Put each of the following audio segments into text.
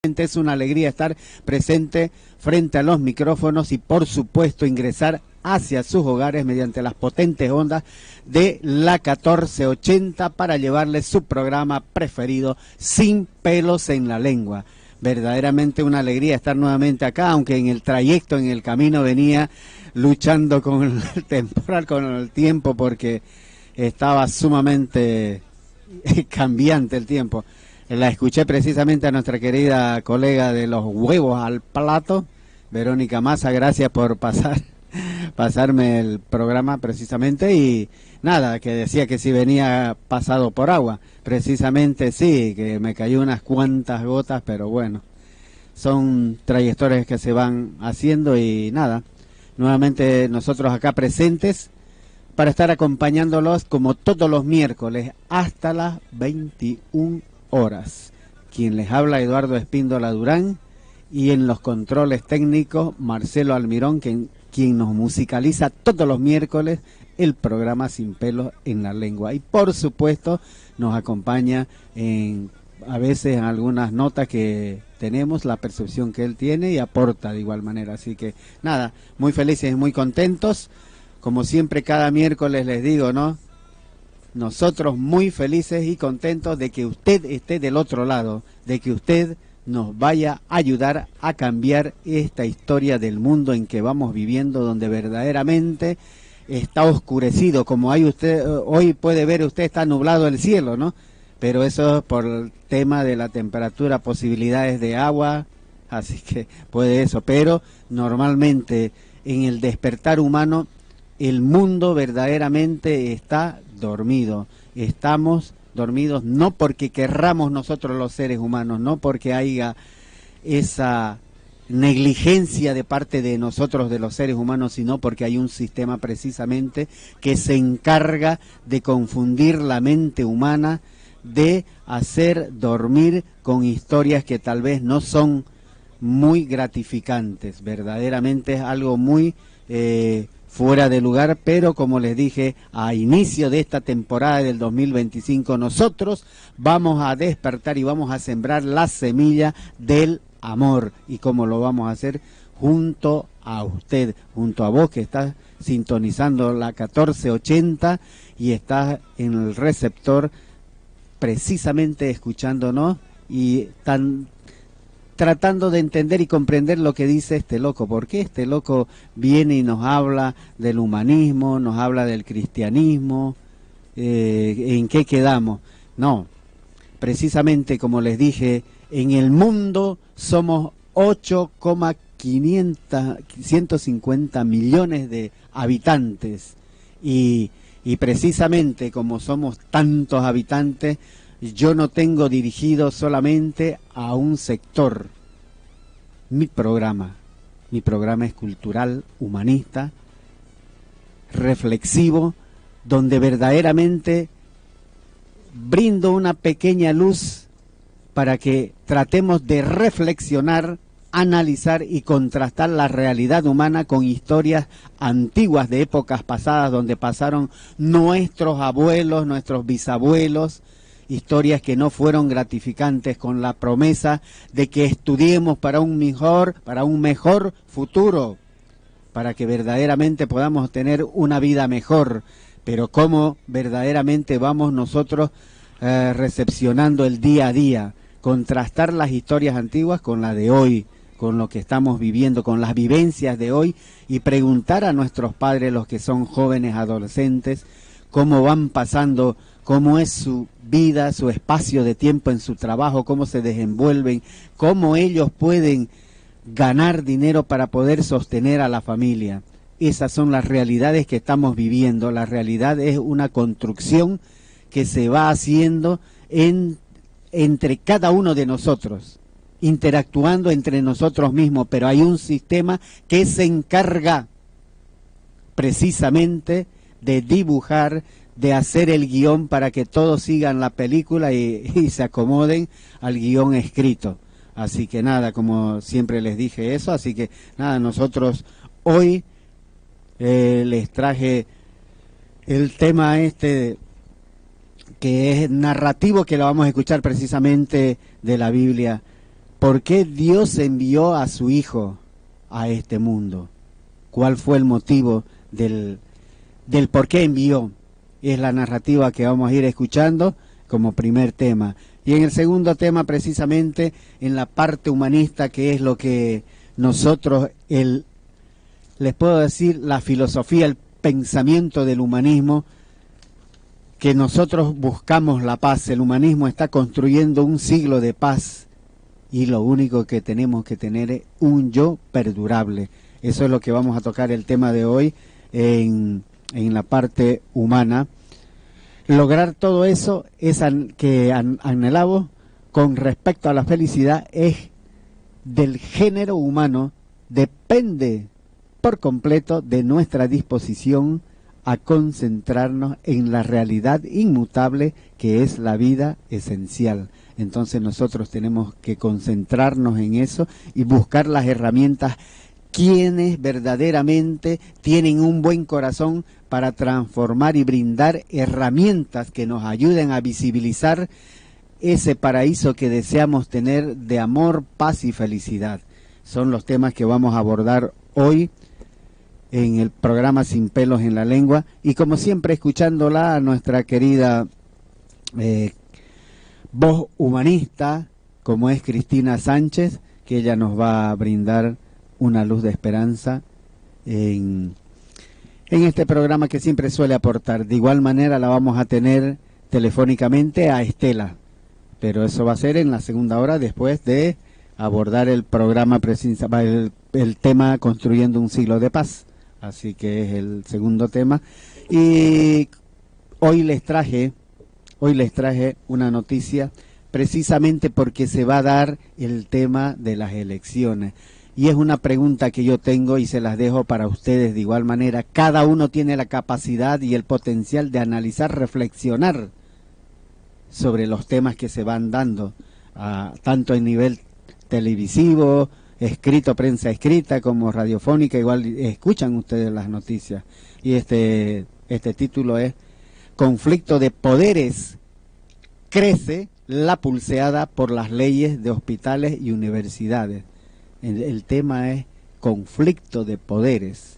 Es una alegría estar presente frente a los micrófonos y por supuesto ingresar hacia sus hogares mediante las potentes ondas de la 1480 para llevarles su programa preferido, Sin Pelos en la Lengua. Verdaderamente una alegría estar nuevamente acá, aunque en el trayecto, en el camino venía luchando con el temporal, con el tiempo, porque estaba sumamente cambiante el tiempo. La escuché precisamente a nuestra querida colega de los huevos al plato, Verónica Massa, gracias por pasarme el programa precisamente, y nada, que decía que si venía pasado por agua, precisamente sí, que me cayó unas cuantas gotas, pero bueno, son trayectorias que se van haciendo y nada, nuevamente nosotros acá presentes para estar acompañándolos como todos los miércoles hasta las 21 horas. Quien les habla, Eduardo Espíndola Durán, y en los controles técnicos Marcelo Almirón, quien nos musicaliza todos los miércoles el programa Sin Pelos en la Lengua, y por supuesto nos acompaña a veces en algunas notas que tenemos, la percepción que él tiene, y aporta de igual manera. Así que nada, muy felices y muy contentos, como siempre cada miércoles les digo, ¿no? Nosotros muy felices y contentos de que usted esté del otro lado, de que usted nos vaya a ayudar a cambiar esta historia del mundo en que vamos viviendo, donde verdaderamente está oscurecido, como hay usted hoy puede ver, usted está nublado el cielo, ¿no? Pero eso es por el tema de la temperatura, posibilidades de agua, así que puede eso, pero normalmente en el despertar humano el mundo verdaderamente está dormido. Estamos dormidos no porque querramos nosotros los seres humanos, no porque haya esa negligencia de parte de nosotros, de los seres humanos, sino porque hay un sistema precisamente que se encarga de confundir la mente humana, de hacer dormir con historias que tal vez no son muy gratificantes. Verdaderamente es algo muy fuera de lugar, pero como les dije, a inicio de esta temporada del 2025, nosotros vamos a despertar y vamos a sembrar la semilla del amor. ¿Y cómo lo vamos a hacer? Junto a usted, junto a vos que estás sintonizando la 1480 y estás en el receptor precisamente escuchándonos y tratando de entender y comprender lo que dice este loco. Porque este loco viene y nos habla del humanismo, nos habla del cristianismo, ¿en qué quedamos? No, precisamente como les dije, en el mundo somos 8,150 millones de habitantes, y precisamente como somos tantos habitantes, yo no tengo dirigido solamente a un sector. Mi programa es cultural, humanista, reflexivo, donde verdaderamente brindo una pequeña luz para que tratemos de reflexionar, analizar y contrastar la realidad humana con historias antiguas de épocas pasadas, donde pasaron nuestros abuelos, nuestros bisabuelos, historias que no fueron gratificantes, con la promesa de que estudiemos para un mejor futuro, para que verdaderamente podamos tener una vida mejor. Pero cómo verdaderamente vamos nosotros recepcionando el día a día, contrastar las historias antiguas con la de hoy, con lo que estamos viviendo, con las vivencias de hoy, y preguntar a nuestros padres, los que son jóvenes, adolescentes, cómo van pasando, cómo es su vida, su espacio de tiempo en su trabajo, cómo se desenvuelven, cómo ellos pueden ganar dinero para poder sostener a la familia. Esas son las realidades que estamos viviendo. La realidad es una construcción que se va haciendo entre cada uno de nosotros, interactuando entre nosotros mismos, pero hay un sistema que se encarga precisamente de dibujar, de hacer el guión para que todos sigan la película y se acomoden al guión escrito. Así que nada, como siempre les dije eso, así que nada, nosotros hoy les traje el tema que es narrativo, que lo vamos a escuchar precisamente de la Biblia, ¿por qué Dios envió a su Hijo a este mundo? ¿Cuál fue el motivo del por qué envió? Es la narrativa que vamos a ir escuchando como primer tema. Y en el segundo tema, precisamente, en la parte humanista, que es lo que nosotros, les puedo decir, la filosofía, el pensamiento del humanismo, que nosotros buscamos la paz. El humanismo está construyendo un siglo de paz y lo único que tenemos que tener es un yo perdurable. Eso es lo que vamos a tocar el tema de hoy en la parte humana. Lograr todo eso es que anhelamos con respecto a la felicidad es del género humano, depende por completo de nuestra disposición a concentrarnos en la realidad inmutable que es la vida esencial. Entonces nosotros tenemos que concentrarnos en eso y buscar las herramientas. Quienes verdaderamente tienen un buen corazón para transformar y brindar herramientas que nos ayuden a visibilizar ese paraíso que deseamos tener de amor, paz y felicidad. Son los temas que vamos a abordar hoy en el programa Sin Pelos en la Lengua, y como siempre escuchándola a nuestra querida voz humanista, como es Cristina Sánchez, que ella nos va a brindar una luz de esperanza en este programa que siempre suele aportar. De igual manera la vamos a tener telefónicamente a Estela, pero eso va a ser en la segunda hora, después de abordar el programa, el tema Construyendo un Siglo de Paz. Así que es el segundo tema. Y hoy les traje una noticia precisamente porque se va a dar el tema de las elecciones. Y es una pregunta que yo tengo y se las dejo para ustedes de igual manera. Cada uno tiene la capacidad y el potencial de analizar, reflexionar sobre los temas que se van dando, tanto en nivel televisivo, escrito, prensa escrita, como radiofónica. Igual escuchan ustedes las noticias. Y este título es Conflicto de Poderes. Crece la pulseada por las leyes de hospitales y universidades. El tema es conflicto de poderes.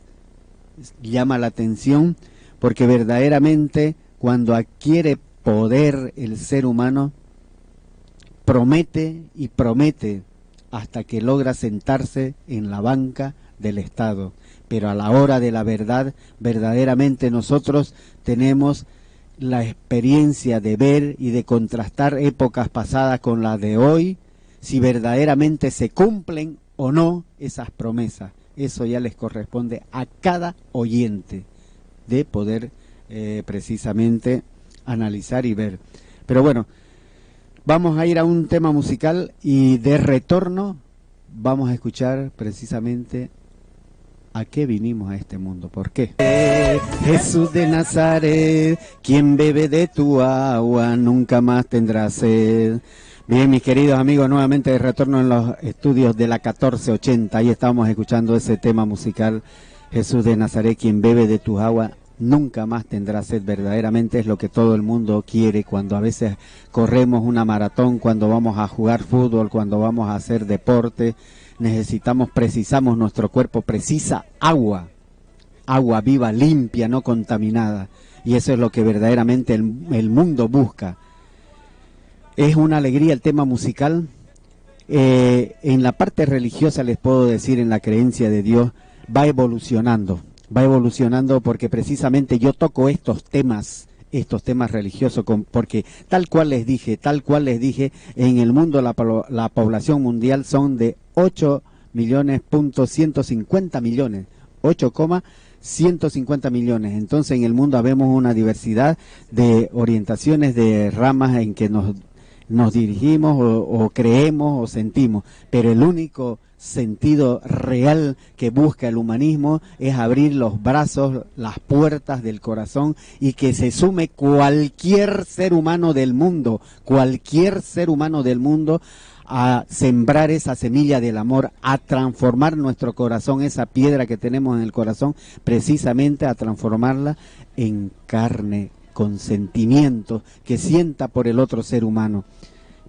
Llama la atención porque verdaderamente cuando adquiere poder el ser humano, promete y promete hasta que logra sentarse en la banca del Estado. Pero a la hora de la verdad, verdaderamente nosotros tenemos la experiencia de ver y de contrastar épocas pasadas con las de hoy, si verdaderamente se cumplen o no esas promesas. Eso ya les corresponde a cada oyente de poder precisamente analizar y ver. Pero bueno, vamos a ir a un tema musical y de retorno vamos a escuchar precisamente a qué vinimos a este mundo. ¿Por qué? Jesús de Nazaret, quien bebe de tu agua nunca más tendrá sed. Bien, mis queridos amigos, nuevamente de retorno en los estudios de la 1480. Ahí estábamos escuchando ese tema musical, Jesús de Nazaret, quien bebe de tus aguas nunca más tendrá sed. Verdaderamente es lo que todo el mundo quiere cuando a veces corremos una maratón, cuando vamos a jugar fútbol, cuando vamos a hacer deporte. Precisamos, nuestro cuerpo precisa agua viva, limpia, no contaminada. Y eso es lo que verdaderamente el mundo busca. Es una alegría el tema musical. En la parte religiosa les puedo decir, en la creencia de Dios, va evolucionando porque precisamente yo toco estos temas religiosos, porque tal cual les dije, en el mundo la población mundial son de 8.150 millones, 8,150 millones. Entonces en el mundo habemos una diversidad de orientaciones, de ramas en que nos dirigimos o creemos o sentimos, pero el único sentido real que busca el humanismo es abrir los brazos, las puertas del corazón, y que se sume cualquier ser humano del mundo a sembrar esa semilla del amor, a transformar nuestro corazón, esa piedra que tenemos en el corazón, precisamente a transformarla en carne, con sentimientos, que sienta por el otro ser humano.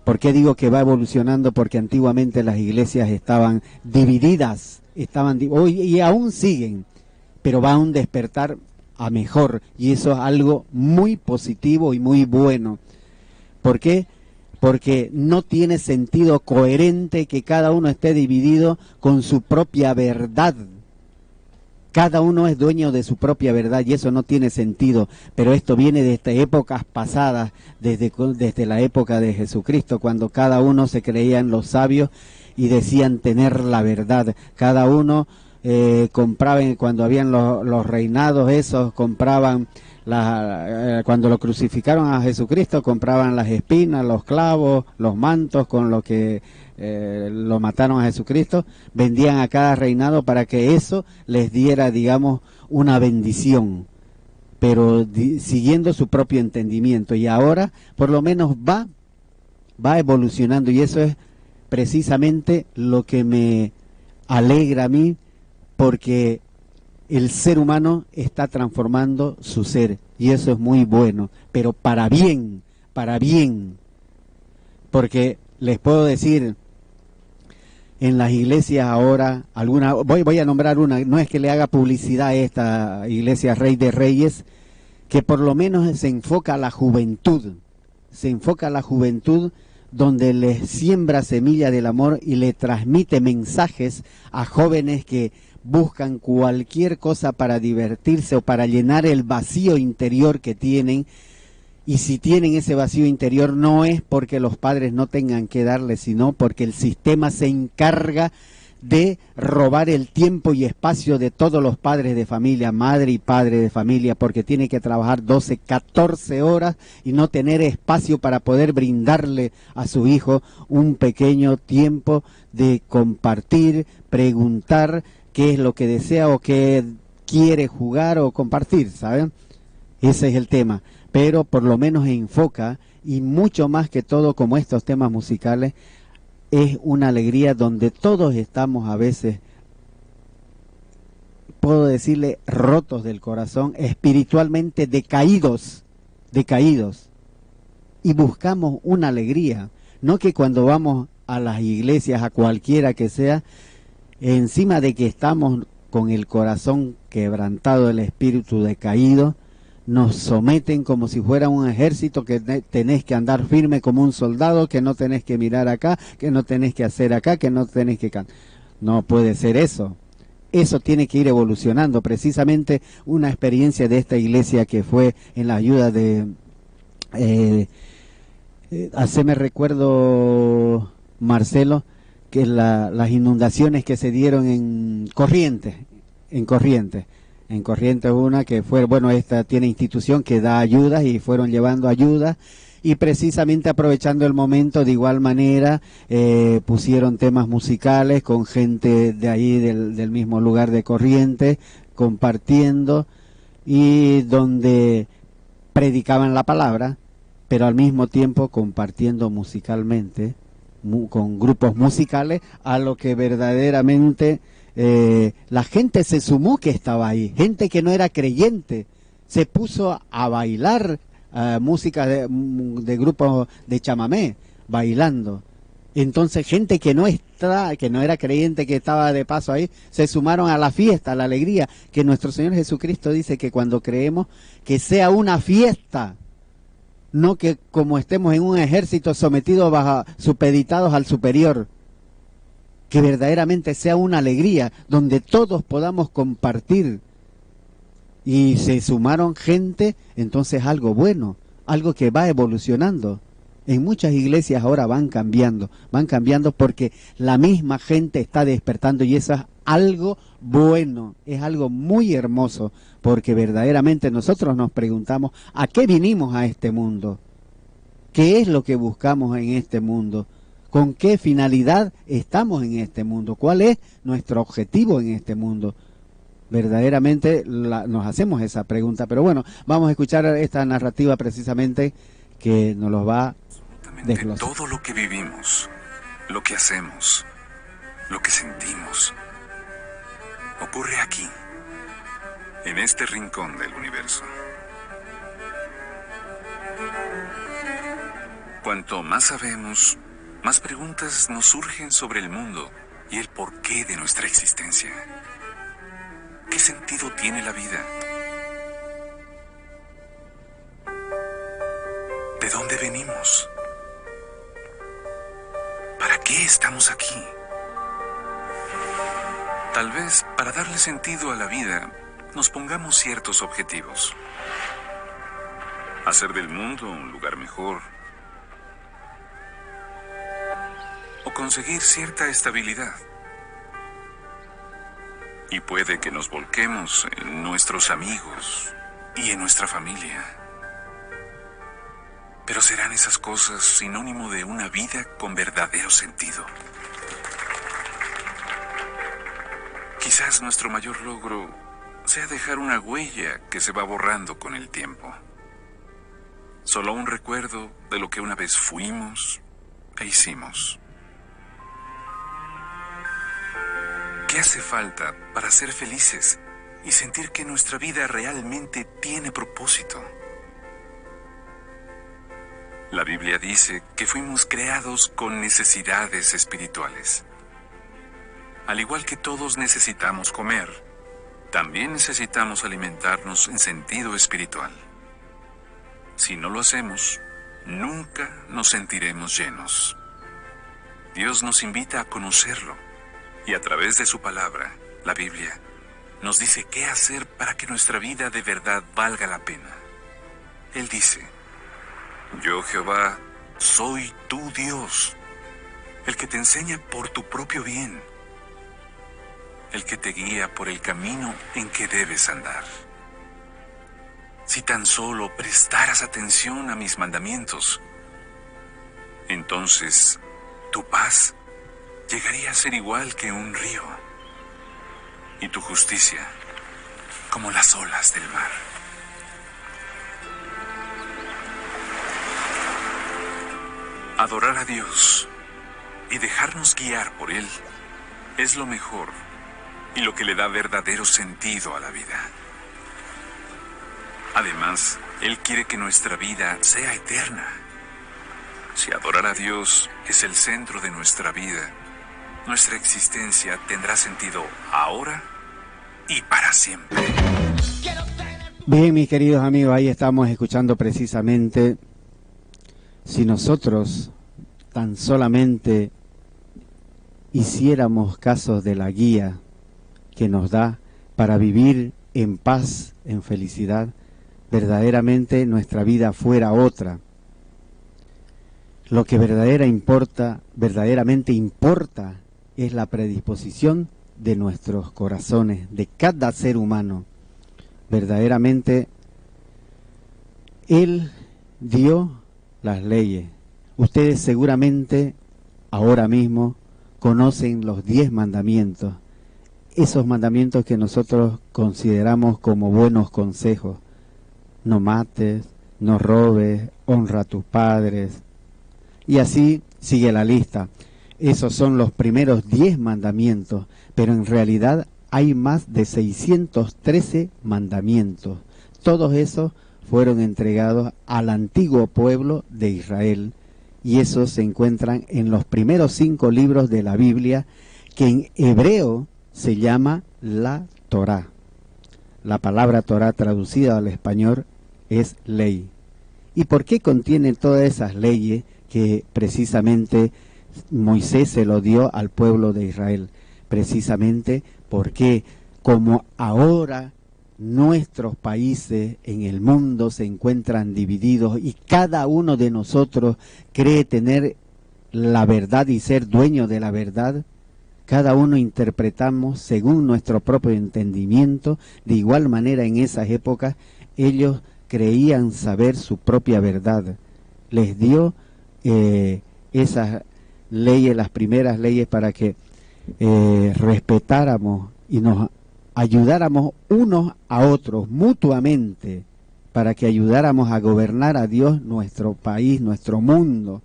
¿Por qué digo que va evolucionando? Porque antiguamente las iglesias estaban divididas, hoy y aún siguen, pero va a un despertar a mejor, y eso es algo muy positivo y muy bueno. ¿Por qué? Porque no tiene sentido coherente que cada uno esté dividido con su propia verdad. Cada uno es dueño de su propia verdad y eso no tiene sentido, pero esto viene desde épocas pasadas, desde la época de Jesucristo, cuando cada uno se creían los sabios y decían tener la verdad. Cada uno compraba, cuando habían los reinados esos, compraban, cuando lo crucificaron a Jesucristo, compraban las espinas, los clavos, los mantos con lo que lo mataron a Jesucristo, vendían a cada reinado para que eso les diera, digamos, una bendición, pero siguiendo su propio entendimiento. Y ahora, por lo menos, va evolucionando, y eso es precisamente lo que me alegra a mí, porque el ser humano está transformando su ser, y eso es muy bueno, pero para bien, porque les puedo decir, en las iglesias ahora, voy a nombrar una, no es que le haga publicidad a esta iglesia Rey de Reyes, que por lo menos se enfoca a la juventud, donde les siembra semilla del amor y le transmite mensajes a jóvenes que buscan cualquier cosa para divertirse o para llenar el vacío interior que tienen. Y si tienen ese vacío interior, no es porque los padres no tengan que darle, sino porque el sistema se encarga de robar el tiempo y espacio de todos los padres de familia, madre y padre de familia, porque tiene que trabajar 12, 14 horas y no tener espacio para poder brindarle a su hijo un pequeño tiempo de compartir, preguntar qué es lo que desea o qué quiere jugar o compartir, ¿saben? Ese es el tema. Pero por lo menos enfoca, y mucho más que todo como estos temas musicales, es una alegría donde todos estamos a veces, puedo decirle, rotos del corazón, espiritualmente decaídos, y buscamos una alegría. No que cuando vamos a las iglesias, a cualquiera que sea, encima de que estamos con el corazón quebrantado, el espíritu decaído, nos someten como si fuera un ejército, que tenés que andar firme como un soldado, que no tenés que mirar acá, que no tenés que hacer acá, que no tenés que cantar. No puede ser eso. Eso tiene que ir evolucionando. Precisamente una experiencia de esta iglesia que fue en la ayuda de... haceme recuerdo, Marcelo, que las inundaciones que se dieron en Corrientes, una que fue, bueno, esta tiene institución que da ayudas y fueron llevando ayudas, y precisamente aprovechando el momento, de igual manera, pusieron temas musicales con gente de ahí del mismo lugar de Corrientes, compartiendo, y donde predicaban la palabra, pero al mismo tiempo compartiendo musicalmente, con grupos musicales, a lo que verdaderamente... la gente se sumó que estaba ahí, gente que no era creyente, se puso a bailar música de grupos de chamamé, bailando. Entonces gente que no era creyente, que estaba de paso ahí, se sumaron a la fiesta, a la alegría, que nuestro Señor Jesucristo dice que cuando creemos, que sea una fiesta, no que como estemos en un ejército sometidos, supeditados al superior. Que verdaderamente sea una alegría, donde todos podamos compartir. Y se sumaron gente, entonces algo bueno, algo que va evolucionando. En muchas iglesias ahora van cambiando porque la misma gente está despertando, y eso es algo bueno, es algo muy hermoso, porque verdaderamente nosotros nos preguntamos, ¿a qué vinimos a este mundo? ¿Qué es lo que buscamos en este mundo? ¿Con qué finalidad estamos en este mundo? ¿Cuál es nuestro objetivo en este mundo? Verdaderamente nos hacemos esa pregunta. Pero bueno, vamos a escuchar esta narrativa precisamente que nos los va a desglosar. Todo lo que vivimos, lo que hacemos, lo que sentimos, ocurre aquí, en este rincón del universo. Cuanto más sabemos, más preguntas nos surgen sobre el mundo y el porqué de nuestra existencia. ¿Qué sentido tiene la vida? ¿De dónde venimos? ¿Para qué estamos aquí? Tal vez para darle sentido a la vida nos pongamos ciertos objetivos. Hacer del mundo un lugar mejor. O conseguir cierta estabilidad. Y puede que nos volquemos en nuestros amigos y en nuestra familia. Pero ¿serán esas cosas sinónimo de una vida con verdadero sentido? Quizás nuestro mayor logro sea dejar una huella que se va borrando con el tiempo. Solo un recuerdo de lo que una vez fuimos e hicimos. ¿Qué hace falta para ser felices y sentir que nuestra vida realmente tiene propósito? La Biblia dice que fuimos creados con necesidades espirituales. Al igual que todos necesitamos comer, también necesitamos alimentarnos en sentido espiritual. Si no lo hacemos, nunca nos sentiremos llenos. Dios nos invita a conocerlo y a través de su palabra, la Biblia, nos dice qué hacer para que nuestra vida de verdad valga la pena. Él dice: yo, Jehová, soy tu Dios, el que te enseña por tu propio bien, el que te guía por el camino en que debes andar. Si tan solo prestaras atención a mis mandamientos, entonces tu paz llegaría a ser igual que un río, y tu justicia como las olas del mar. Adorar a Dios y dejarnos guiar por Él es lo mejor y lo que le da verdadero sentido a la vida. Además, Él quiere que nuestra vida sea eterna. Si adorar a Dios es el centro de nuestra vida, nuestra existencia tendrá sentido ahora y para siempre. Bien, mis queridos amigos, ahí estamos escuchando precisamente: si nosotros tan solamente hiciéramos caso de la guía que nos da para vivir en paz, en felicidad, verdaderamente nuestra vida fuera otra. Lo que verdaderamente importa es la predisposición de nuestros corazones, de cada ser humano. Verdaderamente, Él dio las leyes. Ustedes seguramente ahora mismo conocen los 10 mandamientos. Esos mandamientos que nosotros consideramos como buenos consejos. No mates, no robes, honra a tus padres. Y así sigue la lista. Esos son los primeros 10 mandamientos, pero en realidad hay más de 613 mandamientos. Todos esos fueron entregados al antiguo pueblo de Israel, y esos se encuentran en los primeros 5 libros de la Biblia, que en hebreo se llama la Torá. La palabra Torá traducida al español es ley. ¿Y por qué contiene todas esas leyes que precisamente Moisés se lo dio al pueblo de Israel? Precisamente porque como ahora nuestros países en el mundo se encuentran divididos y cada uno de nosotros cree tener la verdad y ser dueño de la verdad, cada uno interpretamos según nuestro propio entendimiento. De igual manera, en esas épocas ellos creían saber su propia verdad. Les dio esas leyes, las primeras leyes, para que respetáramos y nos ayudáramos unos a otros mutuamente, para que ayudáramos a gobernar a Dios nuestro país, nuestro mundo,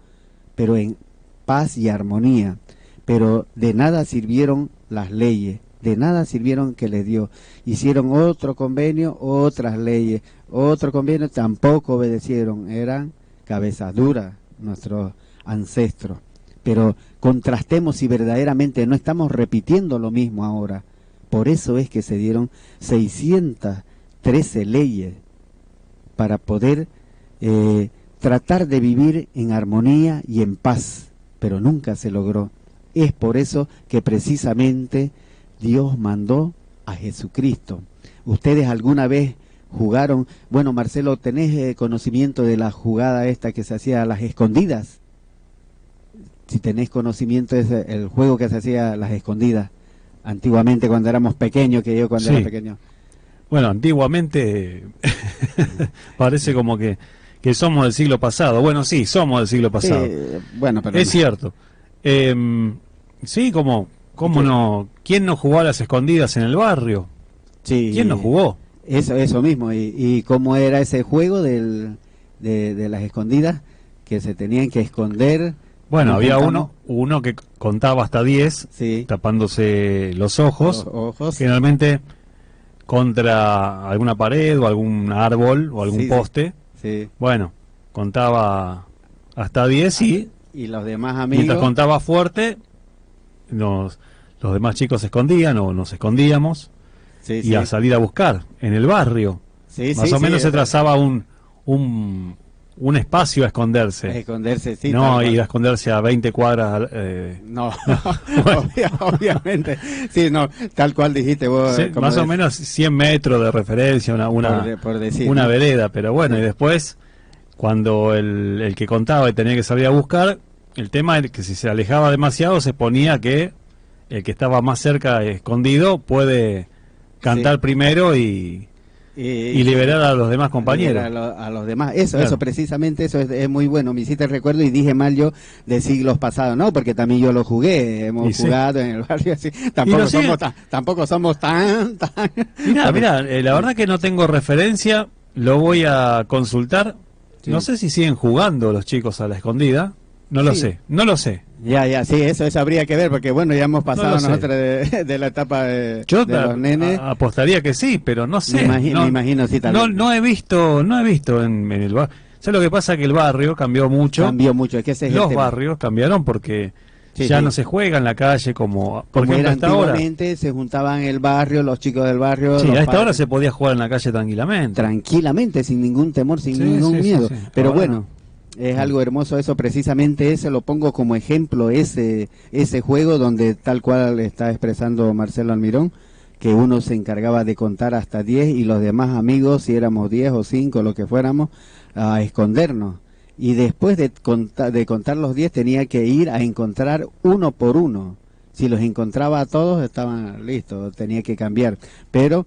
pero en paz y armonía. Pero de nada sirvieron las leyes, de nada sirvieron que les dio. Hicieron otro convenio, otras leyes, otro convenio, tampoco obedecieron, eran cabezas duras, nuestros ancestros. Pero contrastemos si verdaderamente no estamos repitiendo lo mismo ahora. Por eso es que se dieron 613 leyes para poder tratar de vivir en armonía y en paz, pero nunca se logró. Es por eso que precisamente Dios mandó a Jesucristo. ¿Ustedes alguna vez jugaron? Bueno, Marcelo, ¿tenés conocimiento de la jugada esta que se hacía a las escondidas? Si tenés conocimiento de el juego que se hacía a las escondidas, antiguamente cuando éramos pequeños, que yo cuando era pequeño. Bueno, antiguamente parece como que somos del siglo pasado. Bueno, sí, somos del siglo pasado. Bueno, pero es cierto. Sí, ¿cómo no? ¿Quién no jugó a las escondidas en el barrio? Sí. ¿Quién no jugó? Eso mismo. ¿Y cómo era ese juego de las escondidas? Que se tenían que esconder. Bueno, había uno que contaba hasta 10, sí, tapándose los ojos, generalmente contra alguna pared o algún árbol o algún poste. Sí. Bueno, contaba hasta 10 y los demás amigos... Mientras contaba fuerte, los demás chicos se escondían o nos escondíamos y a salir a buscar en el barrio. Más o menos se trazaba un espacio a esconderse. Sí. No ir a esconderse a 20 cuadras. No, obviamente. Sí, no, tal cual dijiste vos. Sí, más o menos 100 metros de referencia, por decir, una vereda. Pero bueno, y después, cuando el que contaba y tenía que salir a buscar, el tema es que si se alejaba demasiado, se ponía que el que estaba más cerca, escondido, puede cantar primero y liberar a los demás compañeros. A los demás. Eso precisamente, eso es muy bueno. Me hiciste recuerdo y dije mal yo de siglos pasados, ¿no? Porque también yo lo jugué, hemos jugado en el barrio así. Tampoco somos tan... Mirá, la verdad que no tengo referencia, lo voy a consultar. Sí. No sé si siguen jugando los chicos a la escondida. No lo sé. Ya, sí, eso habría que ver, porque bueno, ya hemos pasado nosotros de la etapa de los nenes. Apostaría que sí, pero no sé. Me imagino, sí, también. No he visto en el barrio. ¿Sabes lo que pasa? Que el barrio cambió mucho. Es que los barrios cambiaron porque ya no se juega en la calle como era antiguamente, se juntaban en el barrio, los chicos del barrio. Sí, a esta hora se podía jugar en la calle tranquilamente. Tranquilamente, sin ningún temor, sin ningún miedo. Sí. Pero bueno. Es algo hermoso eso, precisamente ese lo pongo como ejemplo, ese juego donde tal cual está expresando Marcelo Almirón, que uno se encargaba de contar hasta 10 y los demás amigos, si éramos 10 o 5, lo que fuéramos, a escondernos. Y después de contar los 10 tenía que ir a encontrar uno por uno. Si los encontraba a todos estaban listos, tenía que cambiar. Pero...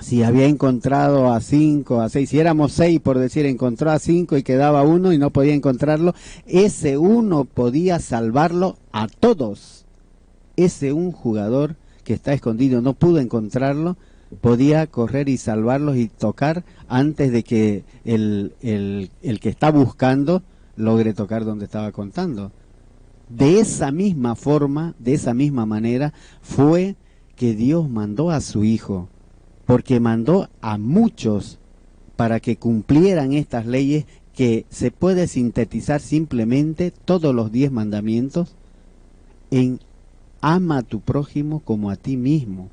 si había encontrado a 5, a 6, si éramos 6 por decir, encontró a 5 y quedaba uno y no podía encontrarlo, ese uno podía salvarlo a todos. Ese un jugador que está escondido no pudo encontrarlo, podía correr y salvarlos y tocar antes de que el que está buscando logre tocar donde estaba contando. De esa misma forma, de esa misma manera, fue que Dios mandó a su Hijo, porque mandó a muchos para que cumplieran estas leyes que se puede sintetizar simplemente todos los 10 mandamientos en ama a tu prójimo como a ti mismo.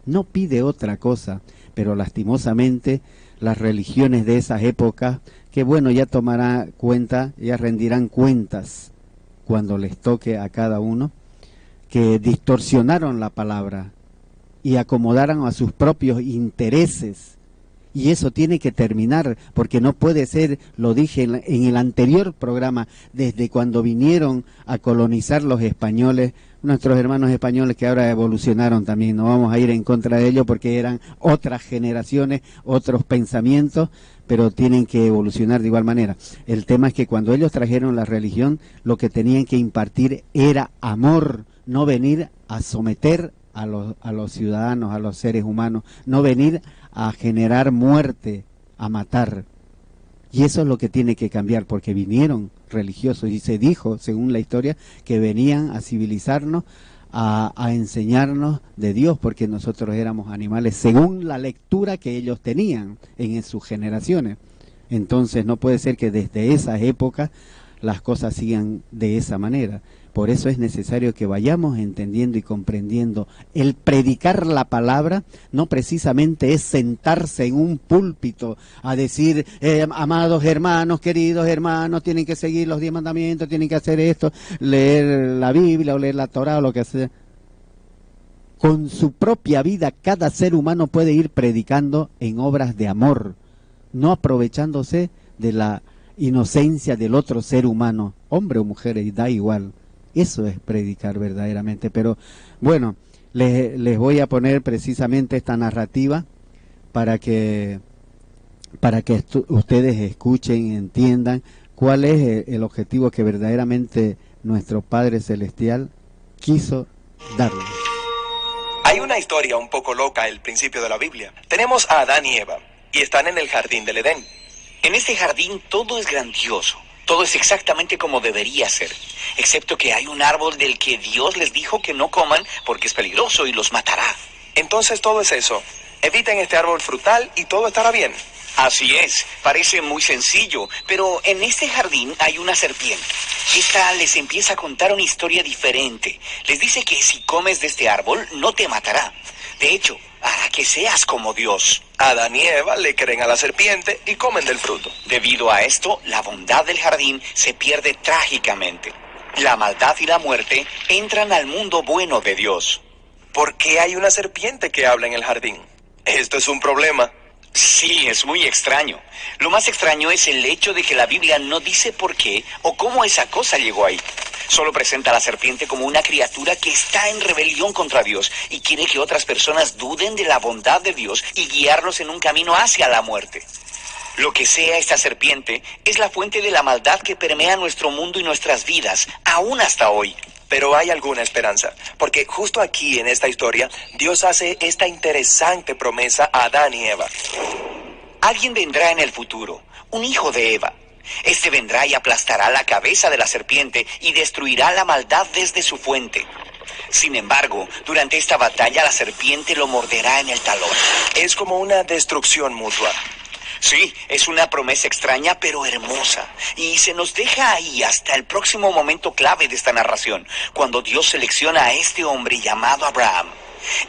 No pide otra cosa, pero lastimosamente las religiones de esas épocas, que bueno, ya tomará cuenta, ya rendirán cuentas cuando les toque a cada uno, que distorsionaron la palabra y acomodaran a sus propios intereses. Y eso tiene que terminar, porque no puede ser, lo dije en el anterior programa, desde cuando vinieron a colonizar los españoles, nuestros hermanos españoles que ahora evolucionaron también, no vamos a ir en contra de ellos porque eran otras generaciones, otros pensamientos, pero tienen que evolucionar de igual manera. El tema es que cuando ellos trajeron la religión, lo que tenían que impartir era amor, no venir a someter a los ciudadanos, a los seres humanos, no venir a generar muerte, a matar. Y eso es lo que tiene que cambiar, porque vinieron religiosos y se dijo, según la historia, que venían a civilizarnos, a enseñarnos de Dios, porque nosotros éramos animales, según la lectura que ellos tenían en sus generaciones. Entonces no puede ser que desde esas épocas las cosas sigan de esa manera. Por eso es necesario que vayamos entendiendo y comprendiendo. El predicar la palabra no precisamente es sentarse en un púlpito a decir, amados hermanos, queridos hermanos, tienen que seguir los 10 mandamientos, tienen que hacer esto, leer la Biblia o leer la Torá o lo que sea. Con su propia vida cada ser humano puede ir predicando en obras de amor, no aprovechándose de la inocencia del otro ser humano, hombre o mujer, y da igual. Eso es predicar verdaderamente. Pero bueno, les voy a poner precisamente esta narrativa para que ustedes escuchen y entiendan cuál es el objetivo que verdaderamente nuestro Padre Celestial quiso darles. Hay una historia un poco loca al principio de la Biblia. Tenemos a Adán y Eva y están en el jardín del Edén. En este jardín todo es grandioso, todo es exactamente como debería ser, excepto que hay un árbol del que Dios les dijo que no coman porque es peligroso y los matará. Entonces todo es eso. Eviten este árbol frutal y todo estará bien. Así es, parece muy sencillo, pero en este jardín hay una serpiente. Esta les empieza a contar una historia diferente. Les dice que si comes de este árbol no te matará. De hecho, hará que seas como Dios. Adán y Eva le creen a la serpiente y comen del fruto. Debido a esto, la bondad del jardín se pierde trágicamente. La maldad y la muerte entran al mundo bueno de Dios. ¿Por qué hay una serpiente que habla en el jardín? Esto es un problema. Sí, es muy extraño. Lo más extraño es el hecho de que la Biblia no dice por qué o cómo esa cosa llegó ahí. Solo presenta a la serpiente como una criatura que está en rebelión contra Dios y quiere que otras personas duden de la bondad de Dios y guiarlos en un camino hacia la muerte. Lo que sea esta serpiente es la fuente de la maldad que permea nuestro mundo y nuestras vidas, aún hasta hoy. Pero hay alguna esperanza, porque justo aquí en esta historia, Dios hace esta interesante promesa a Adán y Eva. Alguien vendrá en el futuro, un hijo de Eva. Este vendrá y aplastará la cabeza de la serpiente y destruirá la maldad desde su fuente. Sin embargo, durante esta batalla la serpiente lo morderá en el talón. Es como una destrucción mutua. Sí, es una promesa extraña pero hermosa, y se nos deja ahí hasta el próximo momento clave de esta narración, cuando Dios selecciona a este hombre llamado Abraham.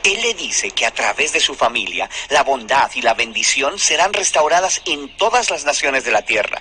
Él le dice que a través de su familia, la bondad y la bendición serán restauradas en todas las naciones de la tierra.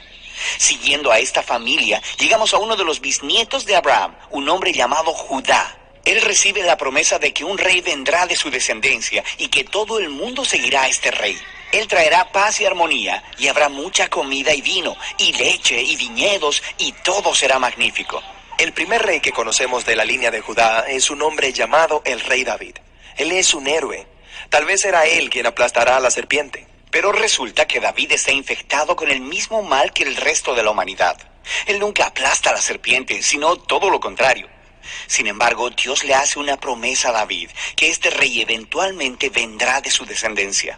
Siguiendo a esta familia, llegamos a uno de los bisnietos de Abraham, un hombre llamado Judá. Él recibe la promesa de que un rey vendrá de su descendencia y que todo el mundo seguirá a este rey. Él traerá paz y armonía, y habrá mucha comida y vino, y leche y viñedos, y todo será magnífico. El primer rey que conocemos de la línea de Judá es un hombre llamado el rey David. Él es un héroe. Tal vez será él quien aplastará a la serpiente. Pero resulta que David está infectado con el mismo mal que el resto de la humanidad. Él nunca aplasta a la serpiente, sino todo lo contrario. Sin embargo, Dios le hace una promesa a David, que este rey eventualmente vendrá de su descendencia.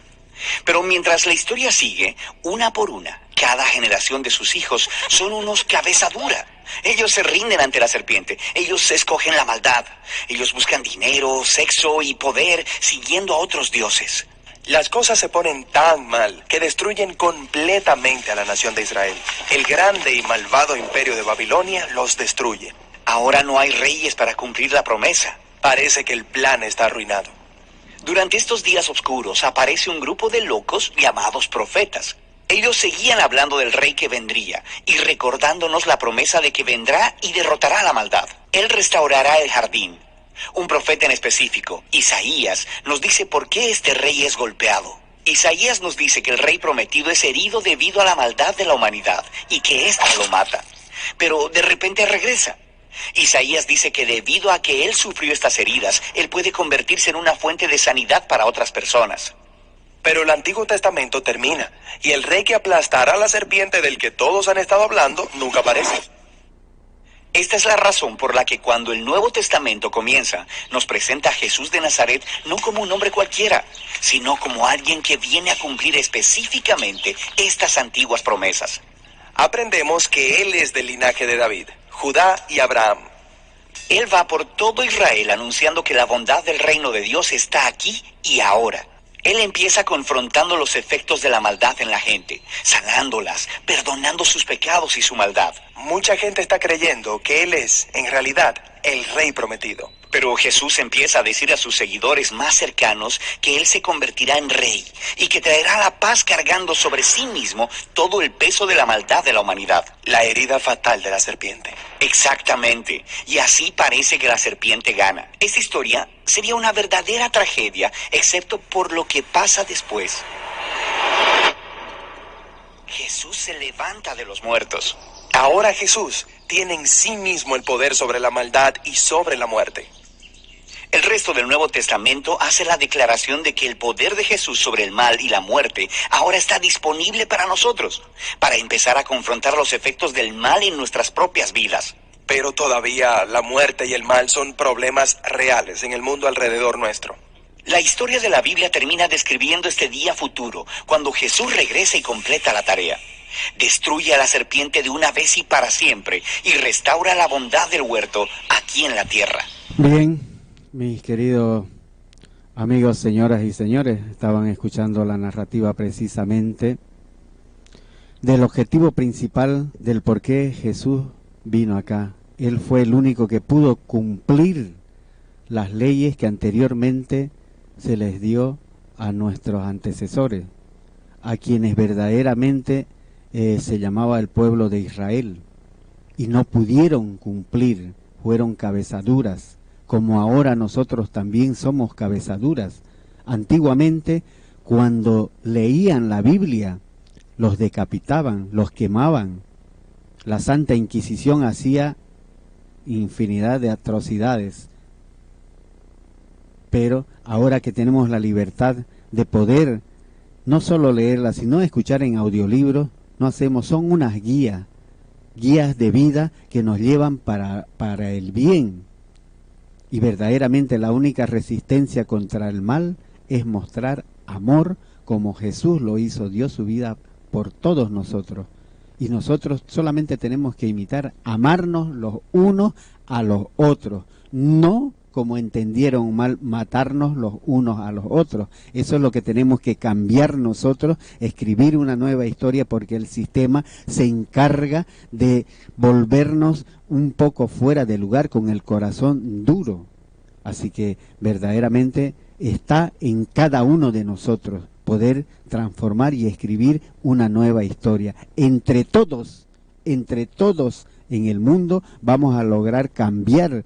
Pero mientras la historia sigue, una por una, cada generación de sus hijos son unos cabeza dura. Ellos se rinden ante la serpiente, ellos escogen la maldad, ellos buscan dinero, sexo y poder siguiendo a otros dioses. Las cosas se ponen tan mal que destruyen completamente a la nación de Israel. El grande y malvado imperio de Babilonia los destruye. Ahora no hay reyes para cumplir la promesa. Parece que el plan está arruinado. Durante estos días oscuros aparece un grupo de locos llamados profetas. Ellos seguían hablando del rey que vendría y recordándonos la promesa de que vendrá y derrotará la maldad. Él restaurará el jardín. Un profeta en específico, Isaías, nos dice por qué este rey es golpeado. Isaías nos dice que el rey prometido es herido debido a la maldad de la humanidad y que ésta lo mata. Pero de repente regresa. Isaías dice que debido a que él sufrió estas heridas, él puede convertirse en una fuente de sanidad para otras personas. Pero el Antiguo Testamento termina, y el rey que aplastará a la serpiente del que todos han estado hablando nunca aparece. Esta es la razón por la que cuando el Nuevo Testamento comienza, nos presenta a Jesús de Nazaret no como un hombre cualquiera, sino como alguien que viene a cumplir específicamente estas antiguas promesas. Aprendemos que él es del linaje de David, Judá y Abraham. Él va por todo Israel anunciando que la bondad del reino de Dios está aquí y ahora. Él empieza confrontando los efectos de la maldad en la gente, sanándolas, perdonando sus pecados y su maldad. Mucha gente está creyendo que Él es, en realidad, el Rey prometido. Pero Jesús empieza a decir a sus seguidores más cercanos que Él se convertirá en Rey y que traerá la paz cargando sobre sí mismo todo el peso de la maldad de la humanidad. La herida fatal de la serpiente. Exactamente. Y así parece que la serpiente gana. Esta historia sería una verdadera tragedia, excepto por lo que pasa después. Jesús se levanta de los muertos. Ahora Jesús tiene en sí mismo el poder sobre la maldad y sobre la muerte. El resto del Nuevo Testamento hace la declaración de que el poder de Jesús sobre el mal y la muerte ahora está disponible para nosotros, para empezar a confrontar los efectos del mal en nuestras propias vidas. Pero todavía la muerte y el mal son problemas reales en el mundo alrededor nuestro. La historia de la Biblia termina describiendo este día futuro, cuando Jesús regresa y completa la tarea. Destruye a la serpiente de una vez y para siempre y restaura la bondad del huerto aquí en la tierra. Bien, mis queridos amigos, señoras y señores, estaban escuchando la narrativa precisamente del objetivo principal del por qué Jesús vino acá. Él fue el único que pudo cumplir las leyes que anteriormente se les dio a nuestros antecesores, a quienes verdaderamente se llamaba el pueblo de Israel, y no pudieron cumplir, fueron cabezaduras, como ahora nosotros también somos cabezaduras. Antiguamente, cuando leían la Biblia, los decapitaban, los quemaban. La Santa Inquisición hacía infinidad de atrocidades. Pero ahora que tenemos la libertad de poder no solo leerla, sino escuchar en audiolibros, no hacemos, son unas guías de vida que nos llevan para el bien. Y verdaderamente la única resistencia contra el mal es mostrar amor como Jesús lo hizo, dio su vida por todos nosotros. Y nosotros solamente tenemos que imitar, amarnos los unos a los otros, no como entendieron mal, matarnos los unos a los otros. Eso es lo que tenemos que cambiar nosotros, escribir una nueva historia, porque el sistema se encarga de volvernos un poco fuera de lugar, con el corazón duro. Así que verdaderamente está en cada uno de nosotros poder transformar y escribir una nueva historia. Entre todos en el mundo vamos a lograr cambiar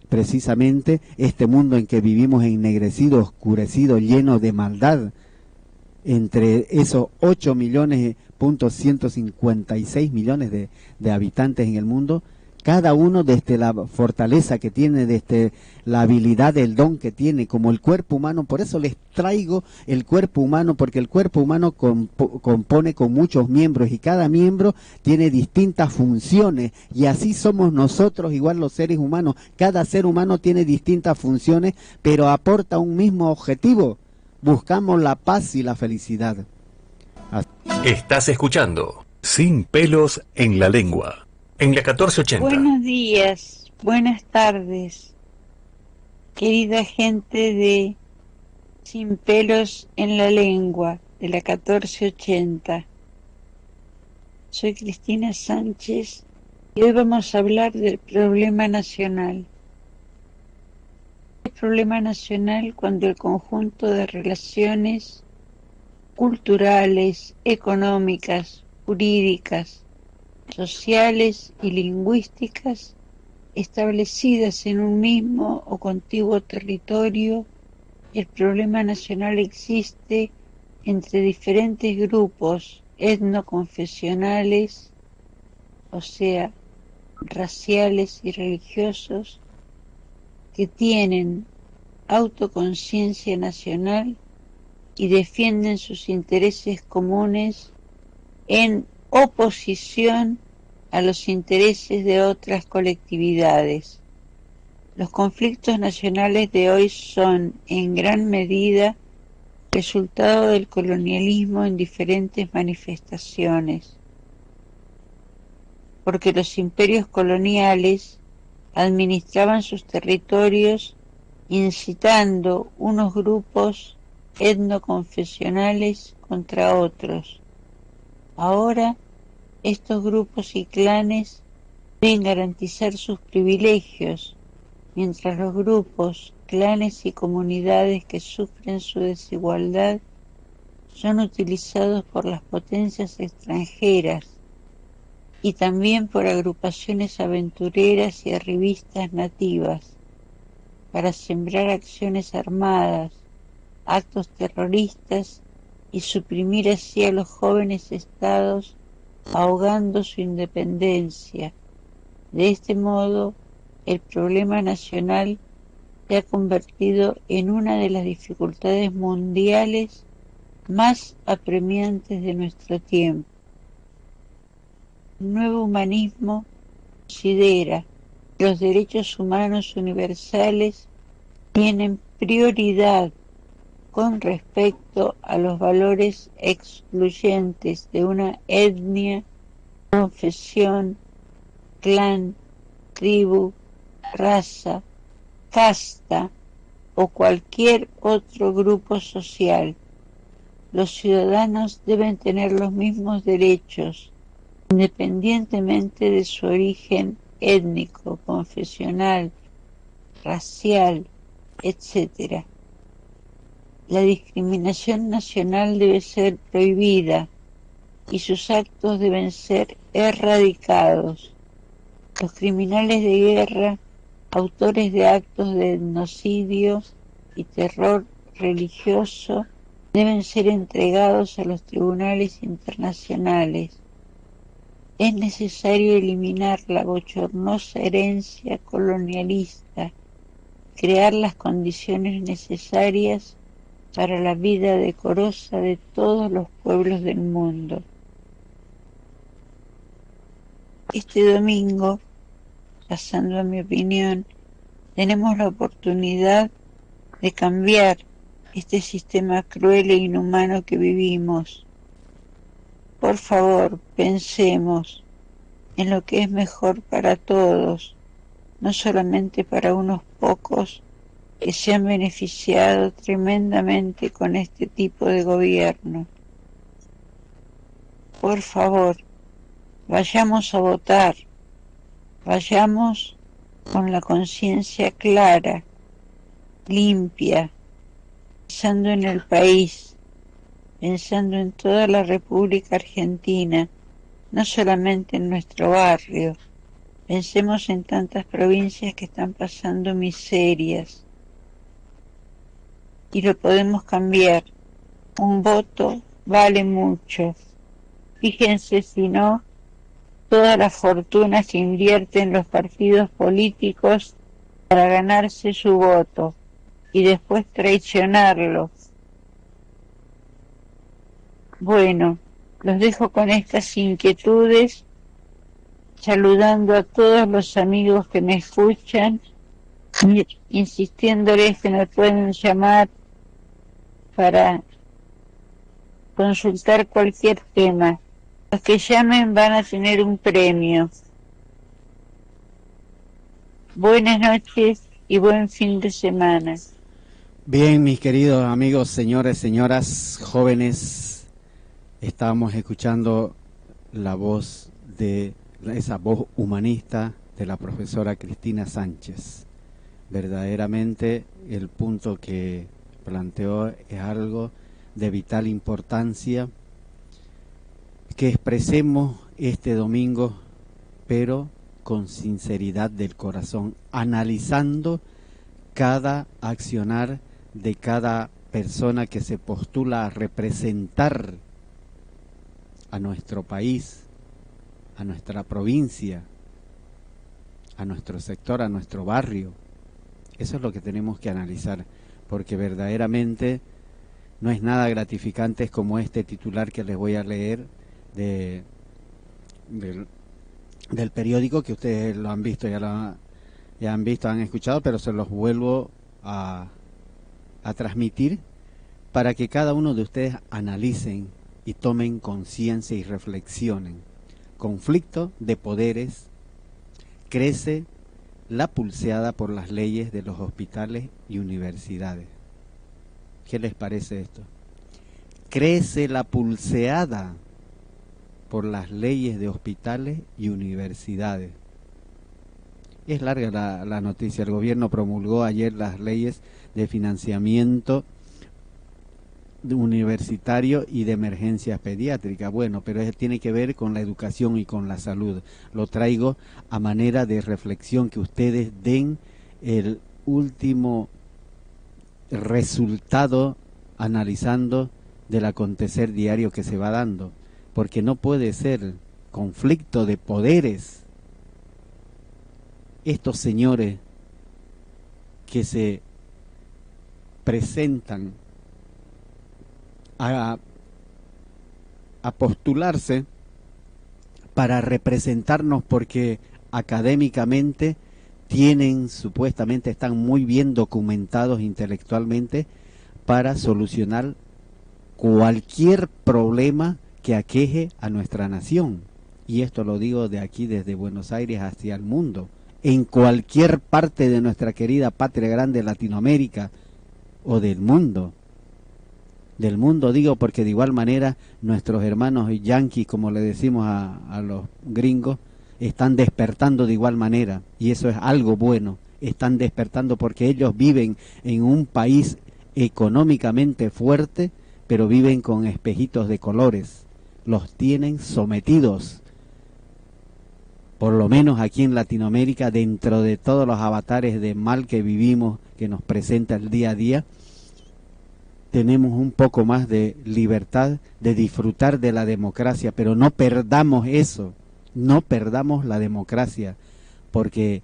precisamente este mundo en que vivimos ennegrecido, oscurecido, lleno de maldad. Entre esos 8.156 millones de habitantes en el mundo, cada uno desde la fortaleza que tiene, desde la habilidad, el don que tiene, como el cuerpo humano. Por eso les traigo el cuerpo humano, porque el cuerpo humano compone con muchos miembros y cada miembro tiene distintas funciones, y así somos nosotros, igual los seres humanos. Cada ser humano tiene distintas funciones, pero aporta un mismo objetivo: buscamos la paz y la felicidad. Estás escuchando Sin Pelos en la Lengua, en la 1480. Buenos días, buenas tardes, querida gente de Sin Pelos en la Lengua, de la 1480. Soy Cristina Sánchez y hoy vamos a hablar del problema nacional. El problema nacional cuando el conjunto de relaciones culturales, económicas, jurídicas, sociales y lingüísticas establecidas en un mismo o contiguo territorio. El problema nacional existe entre diferentes grupos etnoconfesionales, o sea, raciales y religiosos, que tienen autoconciencia nacional y defienden sus intereses comunes en oposición a los intereses de otras colectividades. Los conflictos nacionales de hoy son, en gran medida, resultado del colonialismo en diferentes manifestaciones, porque los imperios coloniales administraban sus territorios incitando unos grupos etnoconfesionales contra otros. Ahora, estos grupos y clanes deben garantizar sus privilegios, mientras los grupos, clanes y comunidades que sufren su desigualdad son utilizados por las potencias extranjeras y también por agrupaciones aventureras y arribistas nativas para sembrar acciones armadas, actos terroristas y suprimir así a los jóvenes estados, ahogando su independencia. De este modo, el problema nacional se ha convertido en una de las dificultades mundiales más apremiantes de nuestro tiempo. El nuevo humanismo considera que los derechos humanos universales tienen prioridad con respecto a los valores excluyentes de una etnia, confesión, clan, tribu, raza, casta o cualquier otro grupo social. Los ciudadanos deben tener los mismos derechos, independientemente de su origen étnico, confesional, racial, etc. La discriminación nacional debe ser prohibida y sus actos deben ser erradicados. Los criminales de guerra, autores de actos de etnocidio y terror religioso, deben ser entregados a los tribunales internacionales. Es necesario eliminar la bochornosa herencia colonialista, crear las condiciones necesarias para la vida decorosa de todos los pueblos del mundo. Este domingo, pasando a mi opinión, tenemos la oportunidad de cambiar este sistema cruel e inhumano que vivimos. Por favor, pensemos en lo que es mejor para todos, no solamente para unos pocos que se han beneficiado tremendamente con este tipo de gobierno. Por favor, vayamos a votar, vayamos con la conciencia clara, limpia, pensando en el país, pensando en toda la República Argentina, no solamente en nuestro barrio. Pensemos en tantas provincias que están pasando miserias. Y lo podemos cambiar. Un voto vale mucho. Fíjense si no, toda la fortuna se invierte en los partidos políticos para ganarse su voto y después traicionarlo. Bueno, los dejo con estas inquietudes, saludando a todos los amigos que me escuchan, insistiéndoles que me pueden llamar para consultar cualquier tema. Los que llamen van a tener un premio. Buenas noches y buen fin de semana. Bien, mis queridos amigos, señores, señoras, jóvenes, estábamos escuchando la voz de esa voz humanista de la profesora Cristina Sánchez. Verdaderamente el punto que planteó es algo de vital importancia, que expresemos este domingo, pero con sinceridad del corazón, analizando cada accionar de cada persona que se postula a representar a nuestro país, a nuestra provincia, a nuestro sector, a nuestro barrio. Eso es lo que tenemos que analizar, porque verdaderamente no es nada gratificante como este titular que les voy a leer del periódico, que ustedes lo han visto, ya han visto, han escuchado, pero se los vuelvo a transmitir para que cada uno de ustedes analicen y tomen conciencia y reflexionen. Conflicto de poderes, crece la pulseada por las leyes de los hospitales y universidades. ¿Qué les parece esto? Crece la pulseada por las leyes de hospitales y universidades. Es larga la noticia. El gobierno promulgó ayer las leyes de financiamiento universitario y de emergencias pediátricas. Bueno, pero eso tiene que ver con la educación y con la salud. Lo traigo a manera de reflexión, que ustedes den el último resultado analizando del acontecer diario que se va dando, porque no puede ser conflicto de poderes. Estos señores que se presentan a postularse para representarnos porque académicamente tienen, supuestamente están muy bien documentados intelectualmente para solucionar cualquier problema que aqueje a nuestra nación. Y esto lo digo de aquí, desde Buenos Aires hacia el mundo. En cualquier parte de nuestra querida patria grande, Latinoamérica, o del mundo. Del mundo digo porque de igual manera nuestros hermanos yanquis, como le decimos a los gringos, están despertando de igual manera, y eso es algo bueno. Están despertando porque ellos viven en un país económicamente fuerte, pero viven con espejitos de colores. Los tienen sometidos. Por lo menos aquí en Latinoamérica, dentro de todos los avatares de mal que vivimos, que nos presenta el día a día, tenemos un poco más de libertad de disfrutar de la democracia, pero no perdamos eso, no perdamos la democracia, porque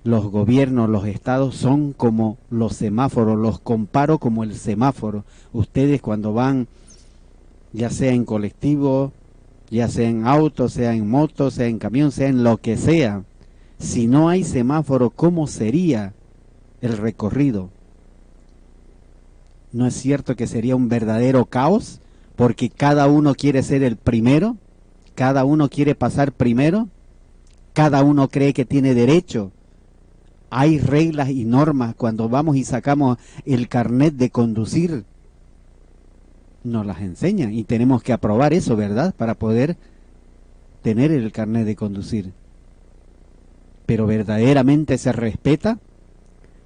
los gobiernos, los estados son como los semáforos, los comparo como el semáforo. Ustedes cuando van, ya sea en colectivo, ya sea en auto, sea en moto, sea en camión, sea en lo que sea, si no hay semáforo, ¿cómo sería el recorrido? ¿No es cierto que sería un verdadero caos? Porque cada uno quiere ser el primero, cada uno quiere pasar primero, cada uno cree que tiene derecho. Hay reglas y normas. Cuando vamos y sacamos el carnet de conducir, nos las enseñan y tenemos que aprobar eso, ¿verdad? Para poder tener el carnet de conducir. Pero verdaderamente se respeta.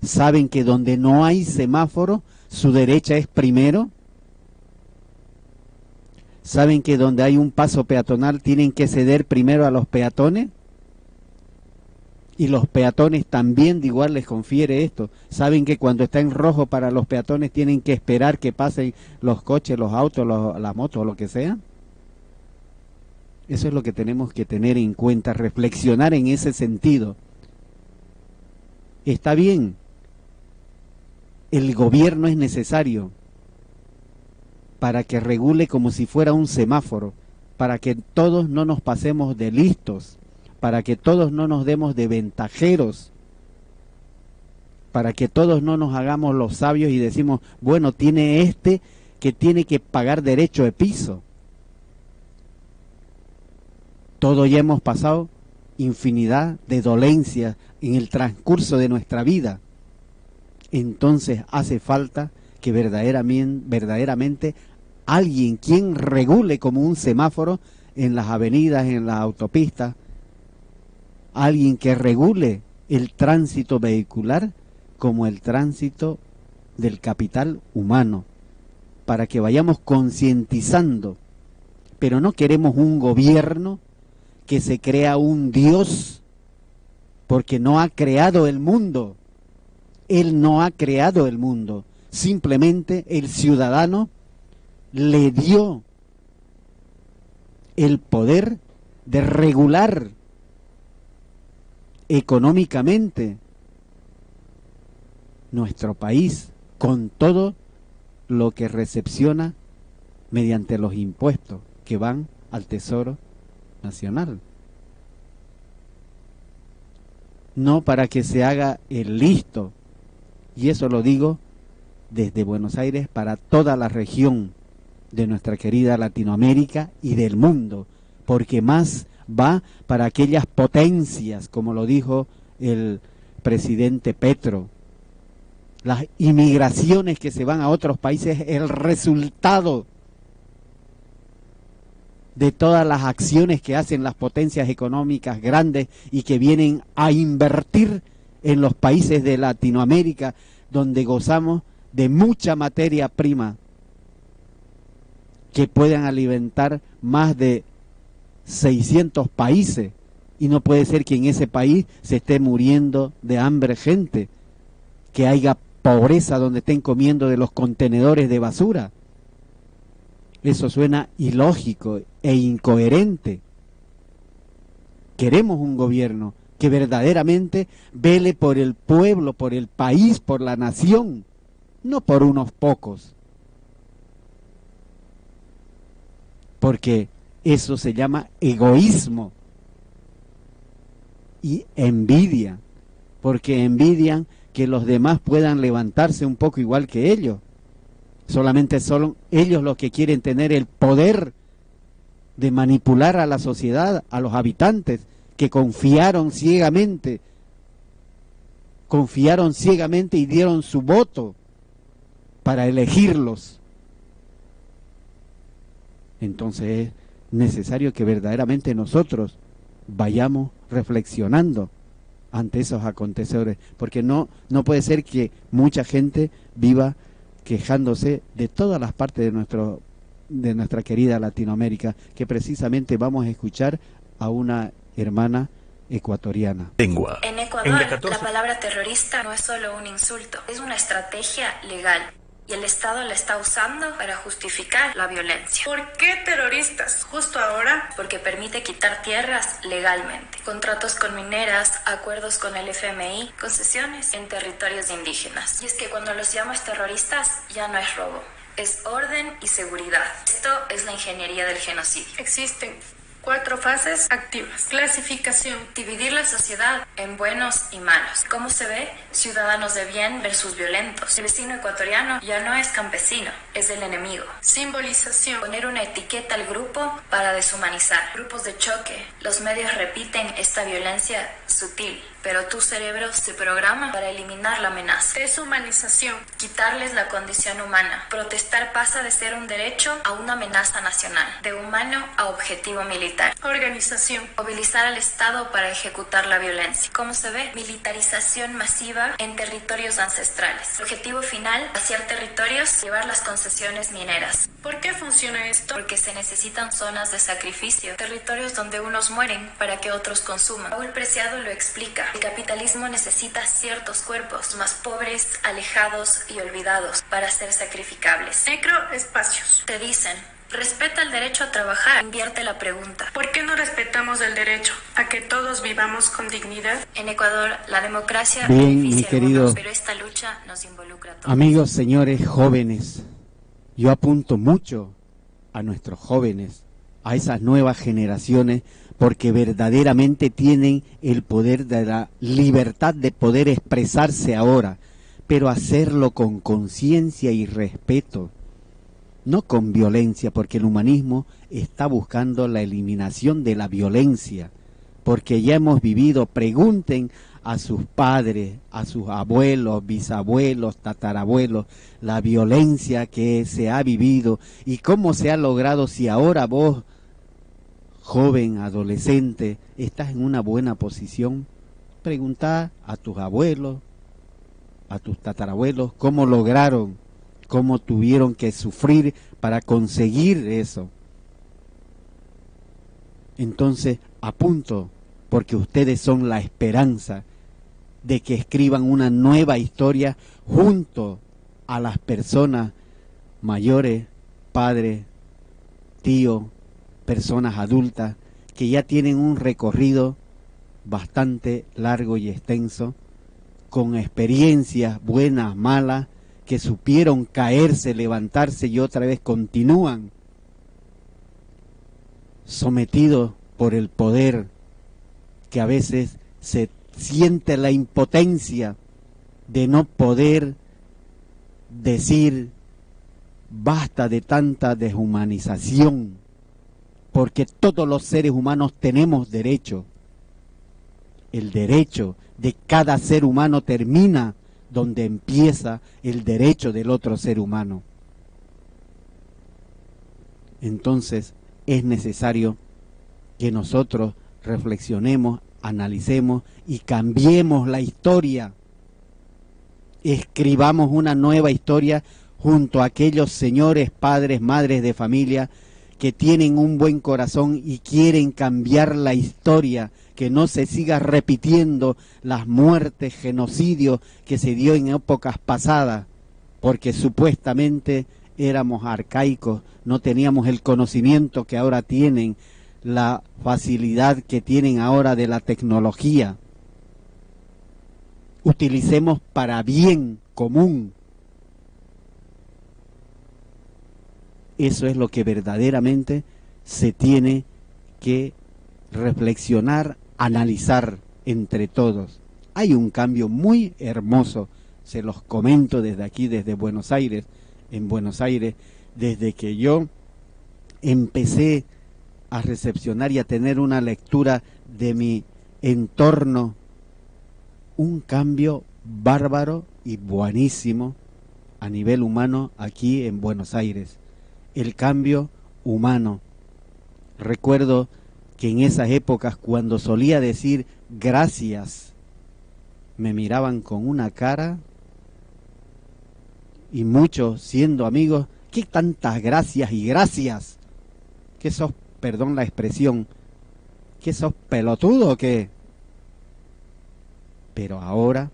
Saben que donde no hay semáforo, su derecha es primero. Saben que donde hay un paso peatonal tienen que ceder primero a los peatones. Y los peatones también de igual les confiere esto. Saben que cuando está en rojo para los peatones tienen que esperar que pasen los coches, los autos, las motos o lo que sea. Eso es lo que tenemos que tener en cuenta, reflexionar en ese sentido. Está bien, el gobierno es necesario para que regule como si fuera un semáforo, para que todos no nos pasemos de listos, para que todos no nos demos de ventajeros, para que todos no nos hagamos los sabios y decimos, bueno, tiene este que tiene que pagar derecho de piso. Todos ya hemos pasado infinidad de dolencias en el transcurso de nuestra vida. Entonces hace falta que verdaderamente alguien quien regule como un semáforo en las avenidas, en las autopistas, alguien que regule el tránsito vehicular como el tránsito del capital humano, para que vayamos concientizando. Pero no queremos un gobierno que se crea un Dios, porque no ha creado el mundo. Él no ha creado el mundo. Simplemente el ciudadano le dio el poder de regular económicamente nuestro país con todo lo que recepciona mediante los impuestos que van al Tesoro Nacional. No para que se haga el listo, y eso lo digo desde Buenos Aires para toda la región de nuestra querida Latinoamérica y del mundo, porque más va para aquellas potencias, como lo dijo el presidente Petro, las inmigraciones que se van a otros países, el resultado de todas las acciones que hacen las potencias económicas grandes y que vienen a invertir en los países de Latinoamérica, donde gozamos de mucha materia prima que puedan alimentar más de 600 países, y no puede ser que en ese país se esté muriendo de hambre gente, que haya pobreza donde estén comiendo de los contenedores de basura. Eso suena ilógico e incoherente. Queremos un gobierno que verdaderamente vele por el pueblo, por el país, por la nación, no por unos pocos. Porque eso se llama egoísmo y envidia, porque envidian que los demás puedan levantarse un poco igual que ellos. Solamente son ellos los que quieren tener el poder de manipular a la sociedad, a los habitantes, que confiaron ciegamente y dieron su voto para elegirlos. Entonces es necesario que verdaderamente nosotros vayamos reflexionando ante esos acontecedores, porque no puede ser que mucha gente viva quejándose de todas las partes de nuestra querida Latinoamérica, que precisamente vamos a escuchar a una hermana ecuatoriana. Lengua. En Ecuador, la palabra terrorista no es solo un insulto, es una estrategia legal. Y el Estado la está usando para justificar la violencia. ¿Por qué terroristas justo ahora? Porque permite quitar tierras legalmente. Contratos con mineras, acuerdos con el FMI, concesiones en territorios indígenas. Y es que cuando los llamas terroristas ya no es robo, es orden y seguridad. Esto es la ingeniería del genocidio. Existen 4 fases activas. Clasificación. Dividir la sociedad en buenos y malos. ¿Cómo se ve? Ciudadanos de bien versus violentos. El vecino ecuatoriano ya no es campesino, es el enemigo. Simbolización. Poner una etiqueta al grupo para deshumanizar. Grupos de choque. Los medios repiten esta violencia sutil, pero tu cerebro se programa para eliminar la amenaza. Deshumanización. Quitarles la condición humana. Protestar pasa de ser un derecho a una amenaza nacional, de humano a objetivo militar. Organización. Movilizar al Estado para ejecutar la violencia. ¿Cómo se ve? Militarización masiva en territorios ancestrales. Objetivo final, vaciar territorios, llevar las concesiones mineras. ¿Por qué funciona esto? Porque se necesitan zonas de sacrificio, territorios donde unos mueren para que otros consuman. Raúl Preciado lo explica. El capitalismo necesita ciertos cuerpos más pobres, alejados y olvidados para ser sacrificables. Necroespacios. Te dicen: respeta el derecho a trabajar. Invierte la pregunta: ¿por qué no respetamos el derecho a que todos vivamos con dignidad? En Ecuador, la democracia Bien, beneficia mis a queridos algunos, pero esta lucha nos involucra a todos. Amigos, señores, jóvenes, yo apunto mucho a nuestros jóvenes, a esas nuevas generaciones, porque verdaderamente tienen el poder de la libertad de poder expresarse ahora, pero hacerlo con conciencia y respeto. No con violencia, porque el humanismo está buscando la eliminación de la violencia, porque ya hemos vivido, pregunten a sus padres, a sus abuelos, bisabuelos, tatarabuelos, la violencia que se ha vivido y cómo se ha logrado. Si ahora vos, joven, adolescente, estás en una buena posición, preguntá a tus abuelos, a tus tatarabuelos, cómo lograron, cómo tuvieron que sufrir para conseguir eso. Entonces, apunto, porque ustedes son la esperanza de que escriban una nueva historia junto a las personas mayores, padres, tíos, personas adultas, que ya tienen un recorrido bastante largo y extenso, con experiencias buenas, malas, que supieron caerse, levantarse y otra vez continúan sometidos por el poder, que a veces se siente la impotencia de no poder decir basta de tanta deshumanización, porque todos los seres humanos tenemos derecho. El derecho de cada ser humano termina donde empieza el derecho del otro ser humano. Entonces es necesario que nosotros reflexionemos, analicemos y cambiemos la historia. Escribamos una nueva historia junto a aquellos señores, padres, madres de familia que tienen un buen corazón y quieren cambiar la historia, que no se siga repitiendo las muertes, genocidios que se dio en épocas pasadas, porque supuestamente éramos arcaicos, no teníamos el conocimiento que ahora tienen, la facilidad que tienen ahora de la tecnología. Utilicemos para bien común. Eso es lo que verdaderamente se tiene que reflexionar, analizar entre todos. Hay un cambio muy hermoso, se los comento desde aquí, desde Buenos Aires. En Buenos Aires, desde que yo empecé a recepcionar y a tener una lectura de mi entorno, un cambio bárbaro y buenísimo a nivel humano aquí en Buenos Aires. El cambio humano. Recuerdo que en esas épocas, cuando solía decir gracias, me miraban con una cara, y muchos siendo amigos, ¿qué tantas gracias y gracias? ¿Qué sos, perdón la expresión, qué sos pelotudo o qué? Pero ahora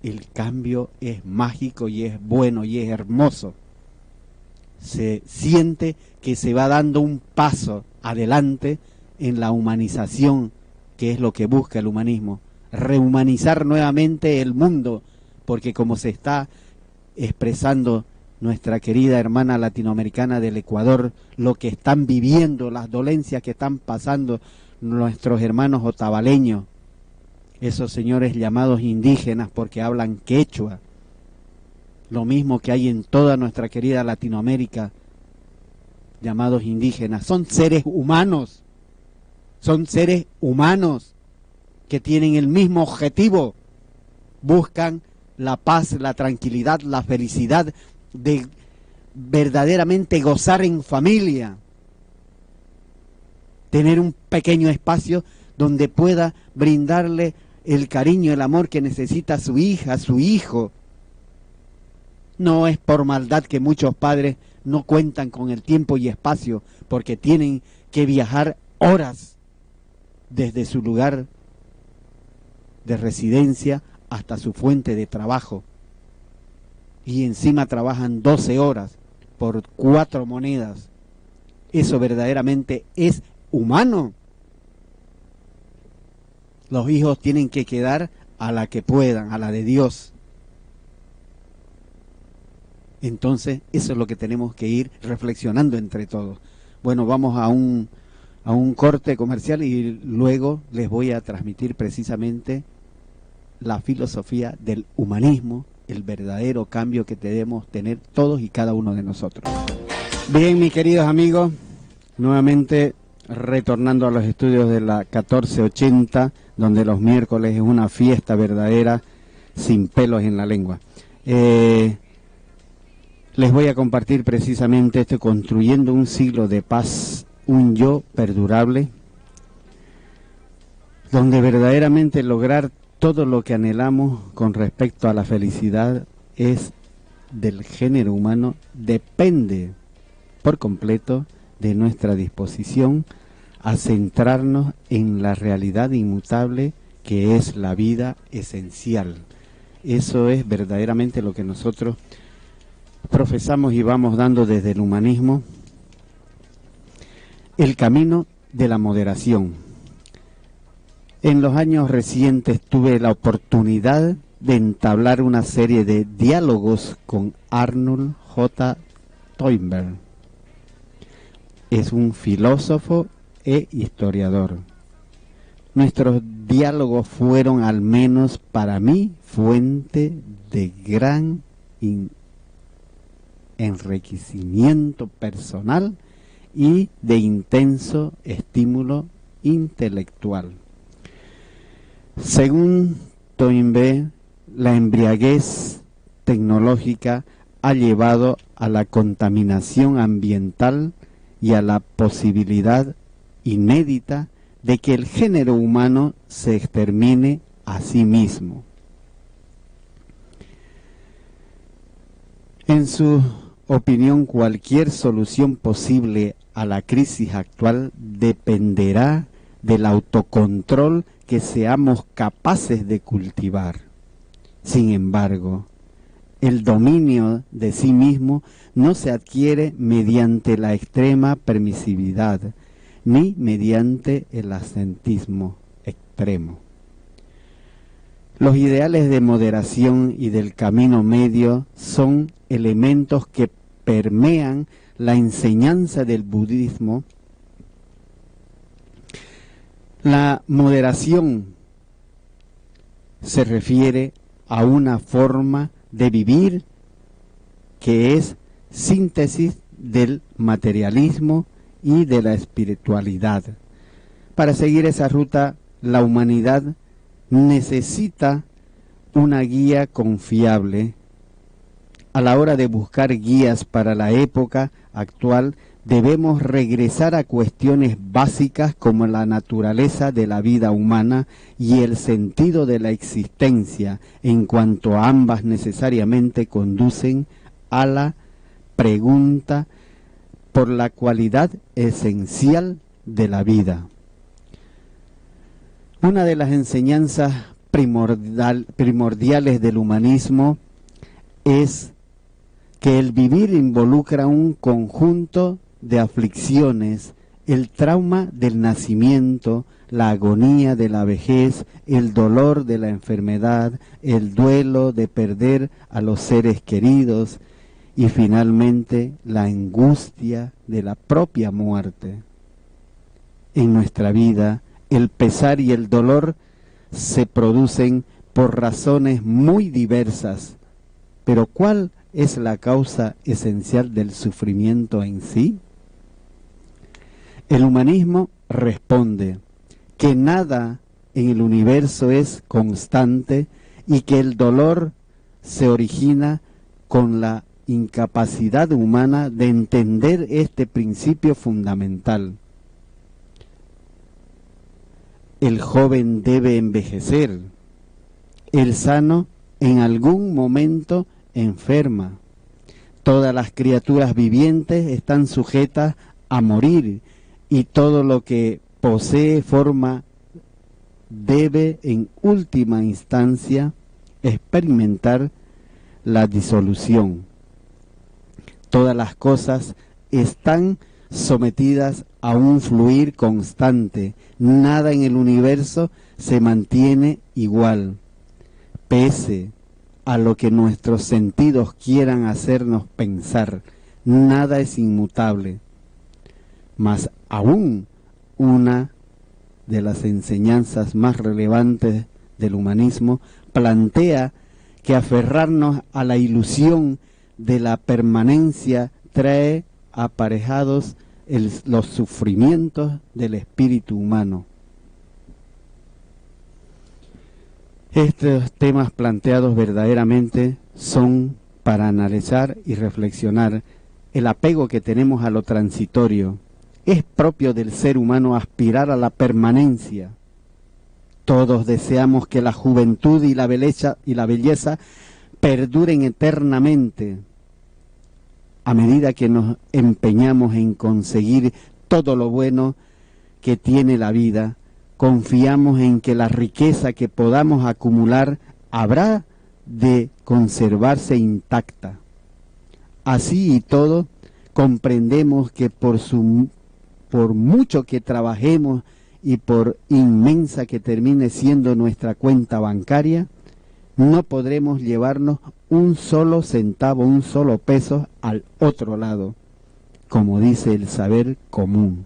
el cambio es mágico y es bueno y es hermoso. Se siente que se va dando un paso adelante en la humanización, que es lo que busca el humanismo. Rehumanizar nuevamente el mundo, porque como se está expresando nuestra querida hermana latinoamericana del Ecuador, lo que están viviendo, las dolencias que están pasando nuestros hermanos otavaleños, esos señores llamados indígenas porque hablan quechua, lo mismo que hay en toda nuestra querida Latinoamérica, llamados indígenas, son seres humanos que tienen el mismo objetivo, buscan la paz, la tranquilidad, la felicidad de verdaderamente gozar en familia, tener un pequeño espacio donde pueda brindarle el cariño, el amor que necesita su hija, su hijo. No es por maldad que muchos padres no cuentan con el tiempo y espacio porque tienen que viajar horas desde su lugar de residencia hasta su fuente de trabajo, y encima trabajan 12 horas por 4 monedas. Eso verdaderamente es humano. Los hijos tienen que quedar a la que puedan, a la de Dios. Entonces eso es lo que tenemos que ir reflexionando entre todos. Bueno, vamos a un corte comercial y luego les voy a transmitir precisamente la filosofía del humanismo, el verdadero cambio que debemos tener todos y cada uno de nosotros. Bien, mis queridos amigos, nuevamente retornando a los estudios de la 1480, donde los miércoles es una fiesta verdadera, sin pelos en la lengua. Les voy a compartir precisamente construyendo un siglo de paz, un yo perdurable, donde verdaderamente lograr todo lo que anhelamos con respecto a la felicidad es del género humano, depende por completo de nuestra disposición a centrarnos en la realidad inmutable que es la vida esencial. Eso es verdaderamente lo que nosotros profesamos y vamos dando desde el humanismo, el camino de la moderación. En los años recientes tuve la oportunidad de entablar una serie de diálogos con Arnold J. Toynbee. Es un filósofo e historiador. Nuestros diálogos fueron, al menos para mí, fuente de gran enriquecimiento personal y de intenso estímulo intelectual. Según Toynbee, la embriaguez tecnológica ha llevado a la contaminación ambiental y a la posibilidad inédita de que el género humano se extermine a sí mismo. En su opinión, cualquier solución posible a la crisis actual dependerá del autocontrol que seamos capaces de cultivar. Sin embargo, el dominio de sí mismo no se adquiere mediante la extrema permisividad, ni mediante el ascetismo extremo. Los ideales de moderación y del camino medio son elementos que permean la enseñanza del budismo. La moderación se refiere a una forma de vivir que es síntesis del materialismo y de la espiritualidad. Para seguir esa ruta, la humanidad necesita una guía confiable. A la hora de buscar guías para la época actual, debemos regresar a cuestiones básicas como la naturaleza de la vida humana y el sentido de la existencia, en cuanto ambas necesariamente conducen a la pregunta por la cualidad esencial de la vida. Una de las enseñanzas primordiales del humanismo es que el vivir involucra un conjunto de aflicciones, el trauma del nacimiento, la agonía de la vejez, el dolor de la enfermedad, el duelo de perder a los seres queridos y finalmente la angustia de la propia muerte. En nuestra vida, el pesar y el dolor se producen por razones muy diversas, pero ¿cuál es la causa esencial del sufrimiento en sí? El humanismo responde que nada en el universo es constante y que el dolor se origina con la incapacidad humana de entender este principio fundamental. El joven debe envejecer, el sano en algún momento enferma. Todas las criaturas vivientes están sujetas a morir y todo lo que posee forma debe en última instancia experimentar la disolución. Todas las cosas están sometidas a un fluir constante. Nada en el universo se mantiene igual. Pese a lo que nuestros sentidos quieran hacernos pensar, nada es inmutable. Mas aún una de las enseñanzas más relevantes del humanismo plantea que aferrarnos a la ilusión de la permanencia trae aparejados los sufrimientos del espíritu humano. Estos temas planteados verdaderamente son para analizar y reflexionar. El apego que tenemos a lo transitorio. Es propio del ser humano aspirar a la permanencia. Todos deseamos que la juventud y la belleza perduren eternamente. A medida que nos empeñamos en conseguir todo lo bueno que tiene la vida, confiamos en que la riqueza que podamos acumular habrá de conservarse intacta. Así y todo, comprendemos que por mucho que trabajemos y por inmensa que termine siendo nuestra cuenta bancaria, no podremos llevarnos un solo centavo, un solo peso al otro lado, como dice el saber común.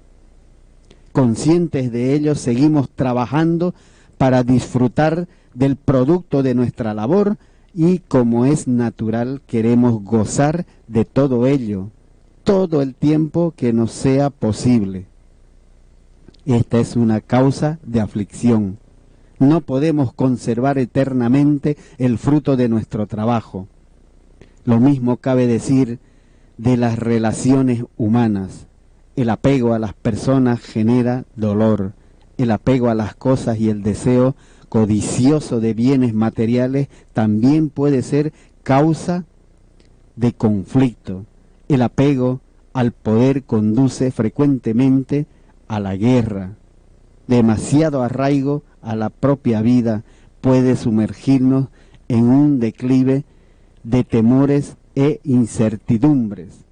Conscientes de ello, seguimos trabajando para disfrutar del producto de nuestra labor y, como es natural, queremos gozar de todo ello, todo el tiempo que nos sea posible. Esta es una causa de aflicción. No podemos conservar eternamente el fruto de nuestro trabajo. Lo mismo cabe decir de las relaciones humanas. El apego a las personas genera dolor. El apego a las cosas y el deseo codicioso de bienes materiales también puede ser causa de conflicto. El apego al poder conduce frecuentemente a la guerra. Demasiado arraigo a la propia vida puede sumergirnos en un declive de temores e incertidumbres.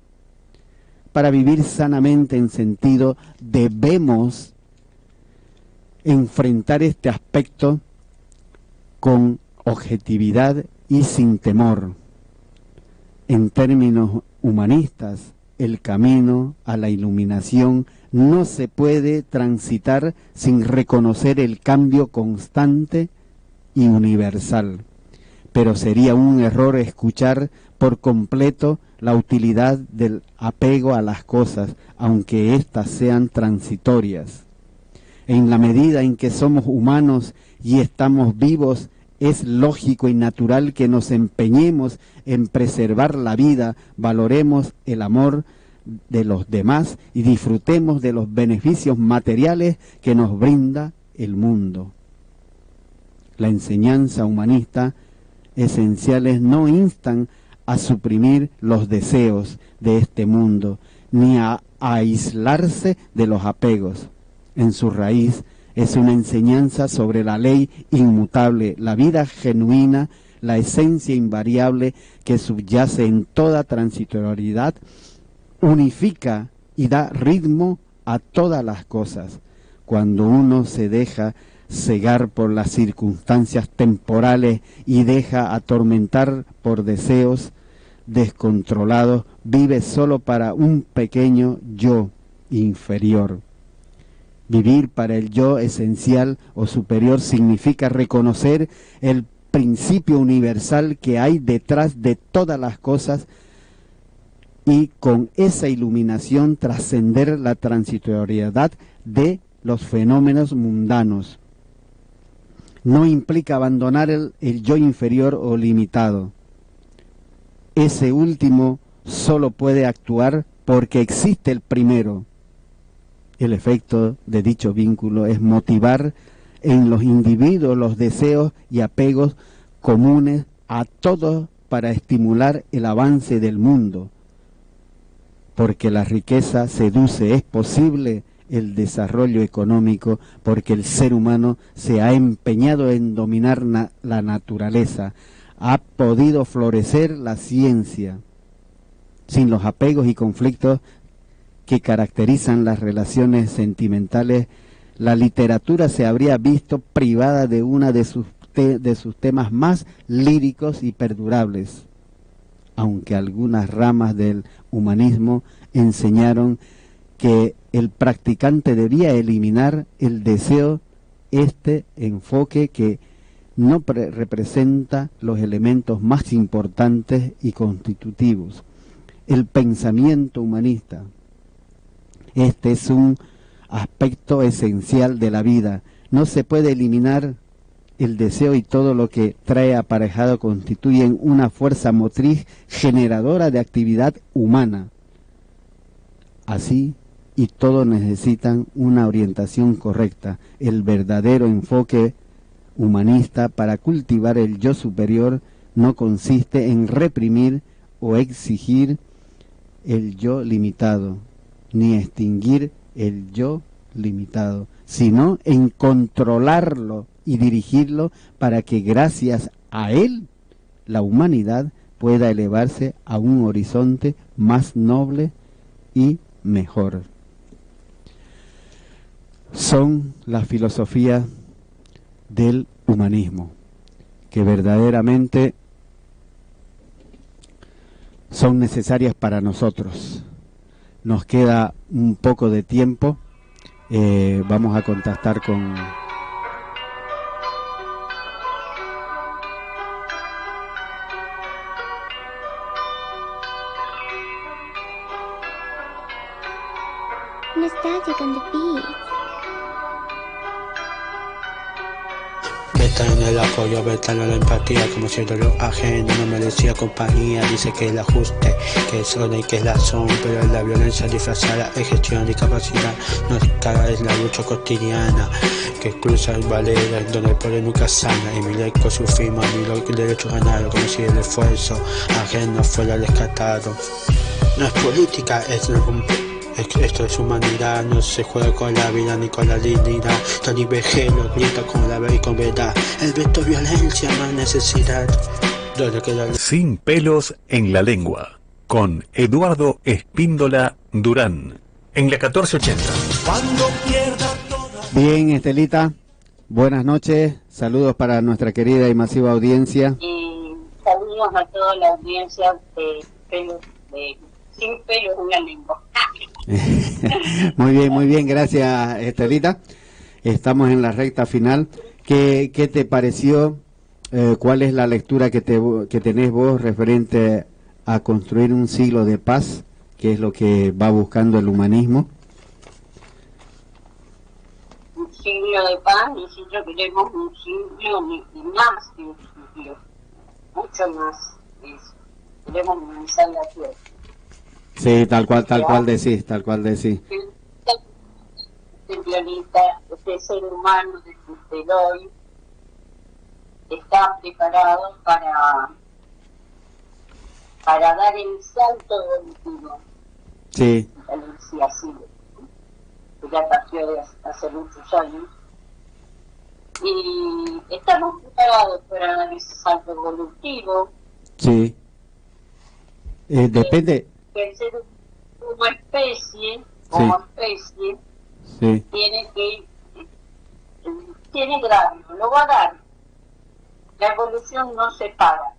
Para vivir sanamente en sentido, debemos enfrentar este aspecto con objetividad y sin temor. En términos humanistas, el camino a la iluminación no se puede transitar sin reconocer el cambio constante y universal. Pero sería un error escuchar por completo la utilidad del apego a las cosas, aunque éstas sean transitorias. En la medida en que somos humanos y estamos vivos, es lógico y natural que nos empeñemos en preservar la vida, valoremos el amor de los demás y disfrutemos de los beneficios materiales que nos brinda el mundo. La enseñanza humanista esenciales no instan a suprimir los deseos de este mundo, ni a aislarse de los apegos. En su raíz es una enseñanza sobre la ley inmutable, la vida genuina, la esencia invariable que subyace en toda transitoriedad, unifica y da ritmo a todas las cosas. Cuando uno se deja cegar por las circunstancias temporales y deja atormentar por deseos descontrolados, vive solo para un pequeño yo inferior. Vivir para el yo esencial o superior significa reconocer el principio universal que hay detrás de todas las cosas y con esa iluminación trascender la transitoriedad de los fenómenos mundanos. No implica abandonar el yo inferior o limitado. Ese último solo puede actuar porque existe el primero. El efecto de dicho vínculo es motivar en los individuos los deseos y apegos comunes a todos para estimular el avance del mundo. Porque la riqueza seduce, es posible el desarrollo económico, porque el ser humano se ha empeñado en dominar la naturaleza, ha podido florecer la ciencia. Sin los apegos y conflictos que caracterizan las relaciones sentimentales, la literatura se habría visto privada de una de sus temas más líricos y perdurables, aunque algunas ramas del humanismo enseñaron que el practicante debía eliminar el deseo, este enfoque que no representa los elementos más importantes y constitutivos. El pensamiento humanista. Este es un aspecto esencial de la vida. No se puede eliminar el deseo y todo lo que trae aparejado constituyen una fuerza motriz generadora de actividad humana. Así, y todos necesitan una orientación correcta. El verdadero enfoque humanista para cultivar el yo superior no consiste en reprimir o exigir el yo limitado, ni extinguir el yo limitado, sino en controlarlo y dirigirlo para que gracias a él la humanidad pueda elevarse a un horizonte más noble y mejor. Son las filosofías del humanismo que verdaderamente son necesarias para nosotros. Nos queda un poco de tiempo, vamos a contactar con... Nostalgic on the beat. está en el apoyo, vetano la empatía, como si el dolor ajeno no merecía compañía. Dice que el ajuste, que es orden y que es la razón, pero la violencia disfrazada es gestión y capacidad. No es cara, es la lucha cotidiana que cruza el barreras donde el poder nunca sana. Y mi ley con su firma, mi derecho ganado, como si el esfuerzo ajeno fuera rescatado. No es política, esto es humanidad, no se juega con la vida ni con la dignidad. Tony Vejero grita con la verdad y con verdad. El veto violencia no es necesidad. Sin pelos en la lengua, con Eduardo Espíndola Durán, en la 1480. Cuando pierda toda... Bien, Estelita, buenas noches, saludos para nuestra querida y masiva audiencia. Y saludos a toda la audiencia de pelos de Sin pelos en la lengua. Muy bien, gracias, Estelita. Estamos en la recta final. ¿Qué te pareció? ¿Cuál es la lectura que tenés vos referente a construir un siglo de paz, que es lo que va buscando el humanismo? Un siglo de paz, nosotros queremos un siglo más que un siglo, mucho más de eso. Queremos humanizar la tierra. Sí, tal cual decís. Este planeta, este ser humano desde hoy está preparado para dar el salto evolutivo. Sí. Así, que ya partió de hace muchos años. Y estamos preparados para dar ese salto evolutivo. Sí. Depende. Que el ser como especie, sí. tiene grado, lo va a dar. La evolución no se para,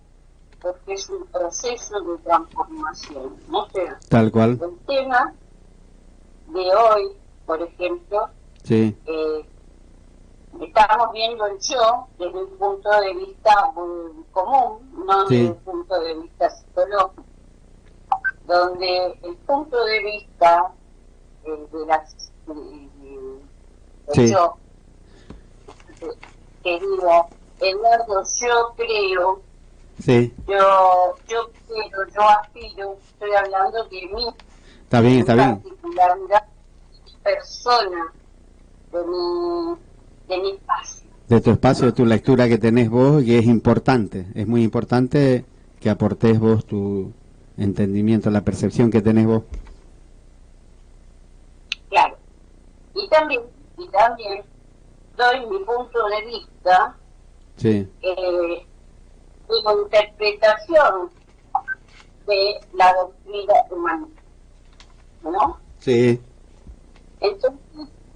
porque es un proceso de transformación. No sé. Tal cual. El tema de hoy, por ejemplo, sí. Estamos viendo el yo desde un punto de vista común, no sí. desde un punto de vista psicológico, donde el punto de vista sí. yo, querido Eduardo, yo creo, sí. yo quiero, yo aspiro, estoy hablando de mí. Está bien. Particularidad persona, de mi espacio. De tu espacio, de tu lectura que tenés vos, y es importante, es muy importante que aportes vos tu entendimiento, la percepción que tenés vos. Claro. Y también doy mi punto de vista, sí. de la interpretación de la doctrina humanista, ¿no? Sí. Entonces,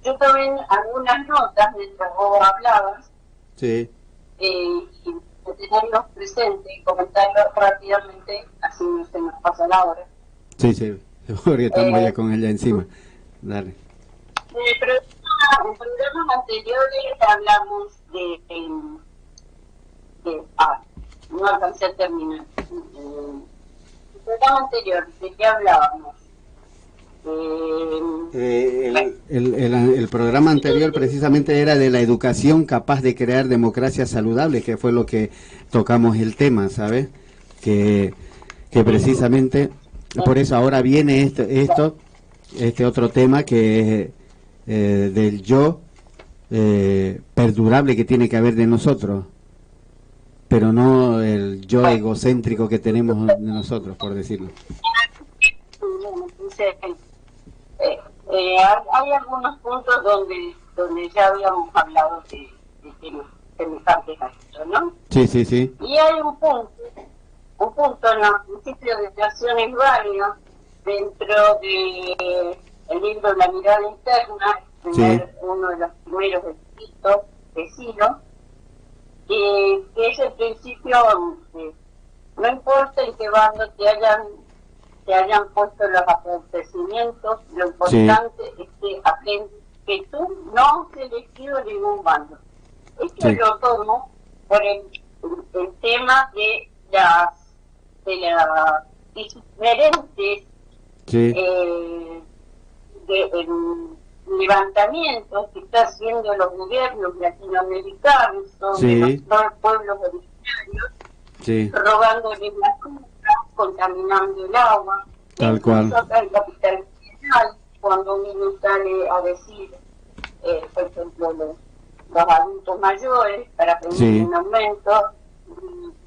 yo tomé algunas notas mientras vos hablabas, sí. Y tenerlos presentes y comentarlos rápidamente, así no se nos pasa la hora. Sí, porque estamos ya con ella encima. Dale. En programas anteriores hablamos no alcancé a terminar. El programa anterior, ¿de qué hablábamos? El programa anterior precisamente era de la educación capaz de crear democracias saludables, que fue lo que tocamos el tema, ¿sabes? Que precisamente por eso ahora viene este otro tema que es del yo perdurable que tiene que haber de nosotros, pero no el yo egocéntrico que tenemos de nosotros, por decirlo. Hay algunos puntos donde ya habíamos hablado de semejantes a esto, ¿no? Sí. Y hay un punto en los principios de naciones varias dentro de el libro La mirada interna, uno de los primeros escritos de Silo, que es el principio no importa en qué bando te hayan puesto los acontecimientos, lo importante es que tú no has elegido ningún bando. Esto lo tomo por el tema de las diferentes levantamientos que está haciendo los gobiernos latinoamericanos sobre los pueblos originarios, robándoles la tierra, contaminando el agua. Tal cual. Acá en Capital Federal, cuando uno sale a decir, por ejemplo, los adultos mayores, para pedir un aumento,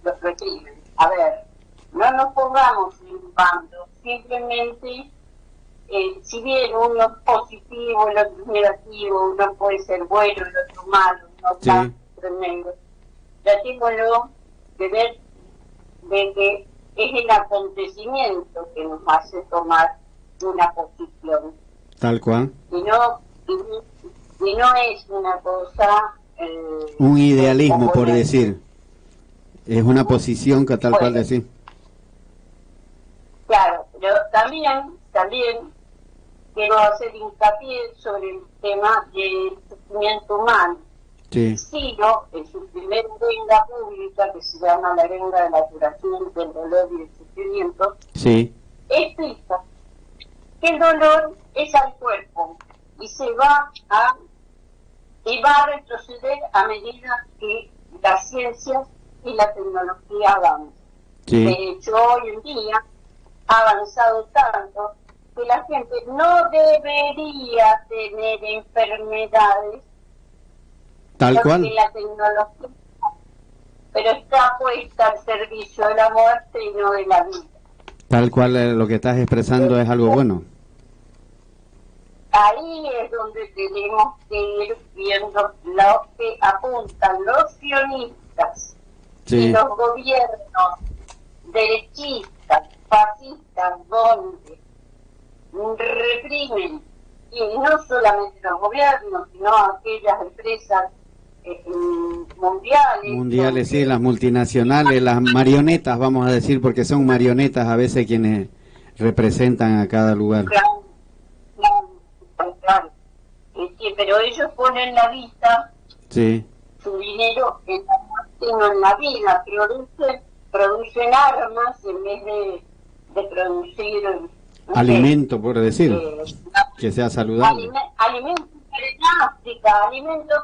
los reprimen. A ver, no nos pongamos en un bando, simplemente, si bien uno es positivo, el otro es negativo, uno puede ser bueno, el otro malo, no blanco, negro, tratémoslo de ver de que es el acontecimiento que nos hace tomar una posición. Tal cual. Y no es una cosa... un idealismo, por decir. Es una posición que tal cual decir. Claro, pero también quiero hacer hincapié sobre el tema del sufrimiento humano. Ciro, en su primera arenga pública, que se llama la arenga de la curación del dolor y el sufrimiento, explica que el dolor es al cuerpo y va a retroceder a medida que las ciencias y la tecnología avanzan. De hecho, hoy en día ha avanzado tanto que la gente no debería tener enfermedades, tal cual, la tecnología, pero está puesta al servicio de la muerte y no de la vida. Tal cual, lo que estás expresando es algo bueno. Ahí es donde tenemos que ir viendo lo que apuntan los sionistas y los gobiernos derechistas, fascistas, donde reprimen, y no solamente los gobiernos, sino aquellas empresas mundiales, las multinacionales, las marionetas, vamos a decir, porque son marionetas a veces quienes representan a cada lugar. Claro. Pero ellos ponen la vista, su dinero en la muerte, no en la vida. Producen armas en vez de producir alimento, por decir, que sea saludable. Alimento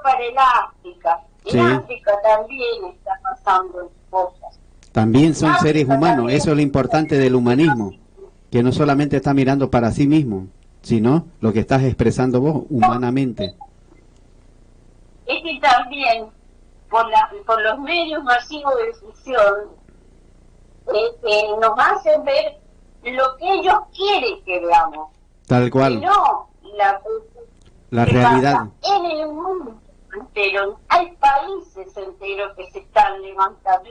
para el África. En África también está pasando cosas. También son seres humanos, eso es lo importante del humanismo, que no solamente está mirando para sí mismo, sino lo que estás expresando vos humanamente. Es que también por los medios masivos de difusión nos hacen ver lo que ellos quieren que veamos. Tal cual. Y no la realidad. En el mundo entero hay países enteros que se están levantando,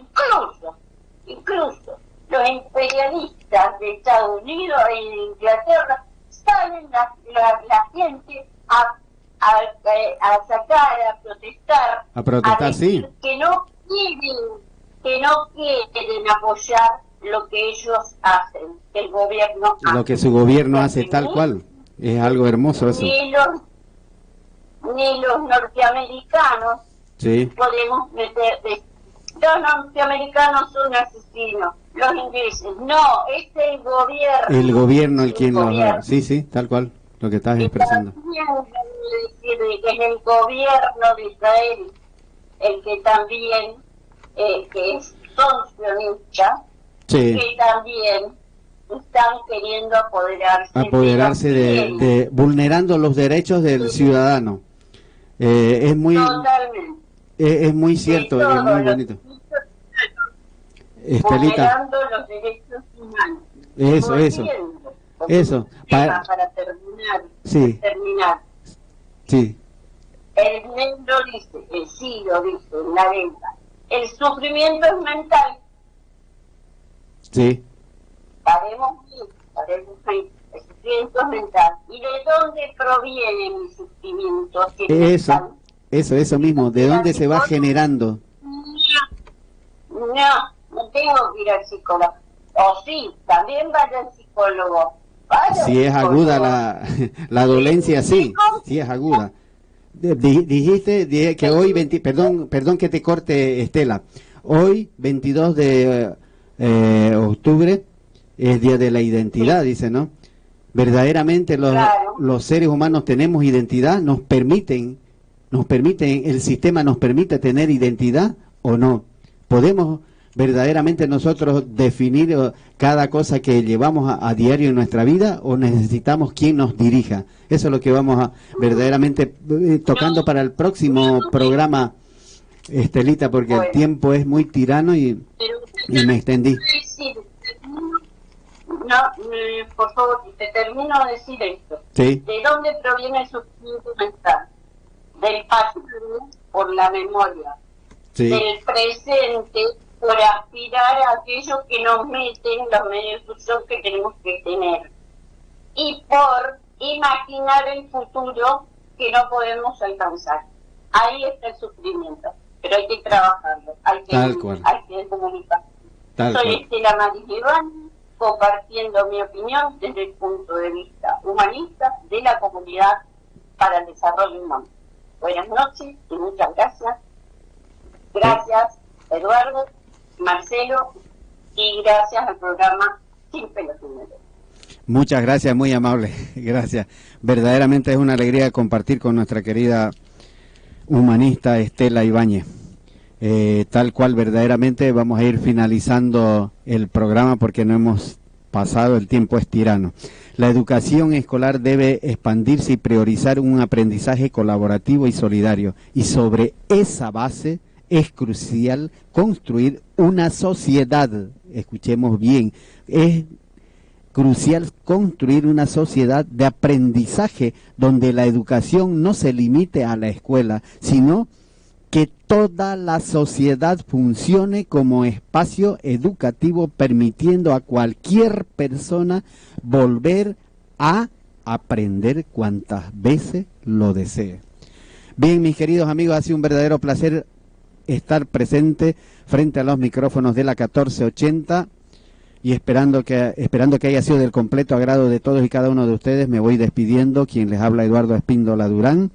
incluso los imperialistas de Estados Unidos e Inglaterra, salen la gente a sacar, a protestar, a decir que no quieren apoyar lo que ellos hacen, que el gobierno hace. Lo que su gobierno hace, tal cual. Es algo hermoso eso. Ni los norteamericanos podemos meter... Los norteamericanos son asesinos, los ingleses no, es el gobierno. El gobierno el quien los da. Sí, tal cual, lo que estás expresando. También decir que es el gobierno de Israel el que también, que son sionistas, que también están queriendo apoderarse de vulnerando los derechos del ciudadano. Es muy... Totalmente. Es muy cierto, es muy bonito. Estelita. Vulnerando los derechos humanos. Eso. Para terminar. El negro dice, el Ciro dice en la venta, el sufrimiento es mental. Paremos ahí. El sufrimiento es mental. ¿Y de dónde proviene mi sufrimiento? Eso mismo, ¿de dónde se va generando? No tengo que ir al psicólogo. O sí, también vaya al psicólogo. Si es aguda la dolencia, sí es aguda. Dijiste que hoy, perdón que te corte, Estela, hoy 22 de octubre es Día de la Identidad, dice, ¿no? Verdaderamente los seres humanos tenemos identidad, nos permiten, el sistema nos permite tener identidad o no. Podemos verdaderamente nosotros definir cada cosa que llevamos a diario en nuestra vida, o necesitamos quien nos dirija. Eso es lo que vamos a verdaderamente tocando para el próximo programa, Estelita, porque el tiempo es muy tirano y me extendí. No, por favor, te termino de decir esto. Sí. ¿De dónde proviene el sufrimiento mental? Del pasado por la memoria, sí, del presente por aspirar a aquello que nos meten los medios de difusión que tenemos que tener, y por imaginar el futuro que no podemos alcanzar. Ahí está el sufrimiento, pero hay que trabajarlo, hay que comunicar. Soy Estela Maris Iván, compartiendo mi opinión desde el punto de vista humanista de la comunidad para el desarrollo humano. Buenas noches y muchas gracias. Gracias, Eduardo, Marcelo, y gracias al programa Sin Pelos en la Lengua. Muchas gracias, muy amable. Gracias. Verdaderamente es una alegría compartir con nuestra querida humanista Estela Ibáñez. Tal cual, verdaderamente vamos a ir finalizando el programa porque no hemos pasado, el tiempo es tirano. La educación escolar debe expandirse y priorizar un aprendizaje colaborativo y solidario, y sobre esa base es crucial construir una sociedad, escuchemos bien, es crucial construir una sociedad de aprendizaje donde la educación no se limite a la escuela, sino que toda la sociedad funcione como espacio educativo, permitiendo a cualquier persona volver a aprender cuantas veces lo desee. Bien, mis queridos amigos, ha sido un verdadero placer estar presente frente a los micrófonos de la 1480, y esperando que haya sido del completo agrado de todos y cada uno de ustedes, me voy despidiendo. Quien les habla, Eduardo Espíndola Durán,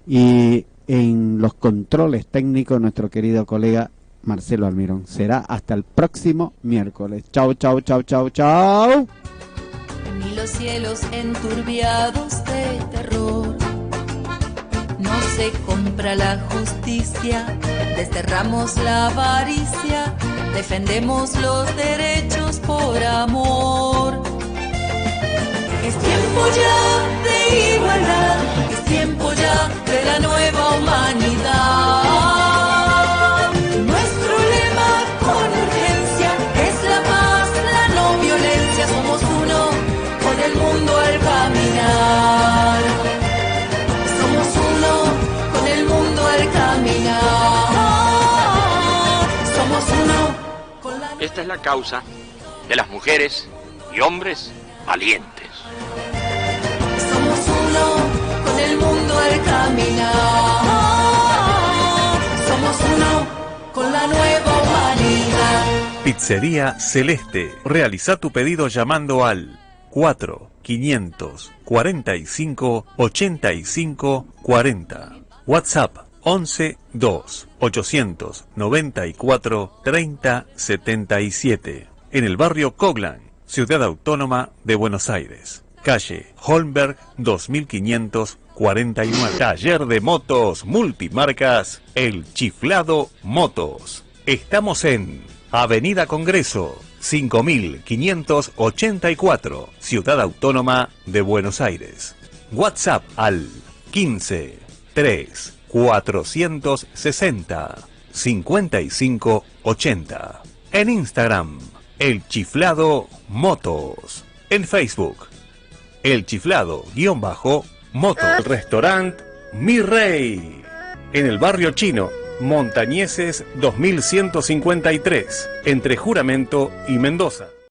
y en los controles técnicos nuestro querido colega Marcelo Almirón. Será hasta el próximo miércoles. Chau, chau, chau, chau, chau. Ni los cielos enturbiados de terror, no se compra la justicia, desterramos la avaricia, defendemos los derechos por amor. Es tiempo ya de igualdad, es tiempo ya de la nueva humanidad. Nuestro lema con urgencia es la paz, la no violencia. Somos uno con el mundo al caminar. Somos uno con el mundo al caminar. Somos uno con la... Esta es la causa de las mujeres y hombres valientes. Somos uno con el mundo al caminar. Somos uno con la nueva humanidad. Pizzería Celeste. Realiza tu pedido llamando al 4-545-85-40. WhatsApp 11-2-894-3077. En el barrio Coglan, Ciudad Autónoma de Buenos Aires. Calle Holmberg 2549. Taller de motos multimarcas El Chiflado Motos. Estamos en Avenida Congreso 5584, Ciudad Autónoma de Buenos Aires. WhatsApp al 15 3 460 55 80. En Instagram, El Chiflado Motos. En Facebook, El Chiflado_Moto. El restaurante Mi Rey. En el barrio chino, Montañeses 2153, entre Juramento y Mendoza.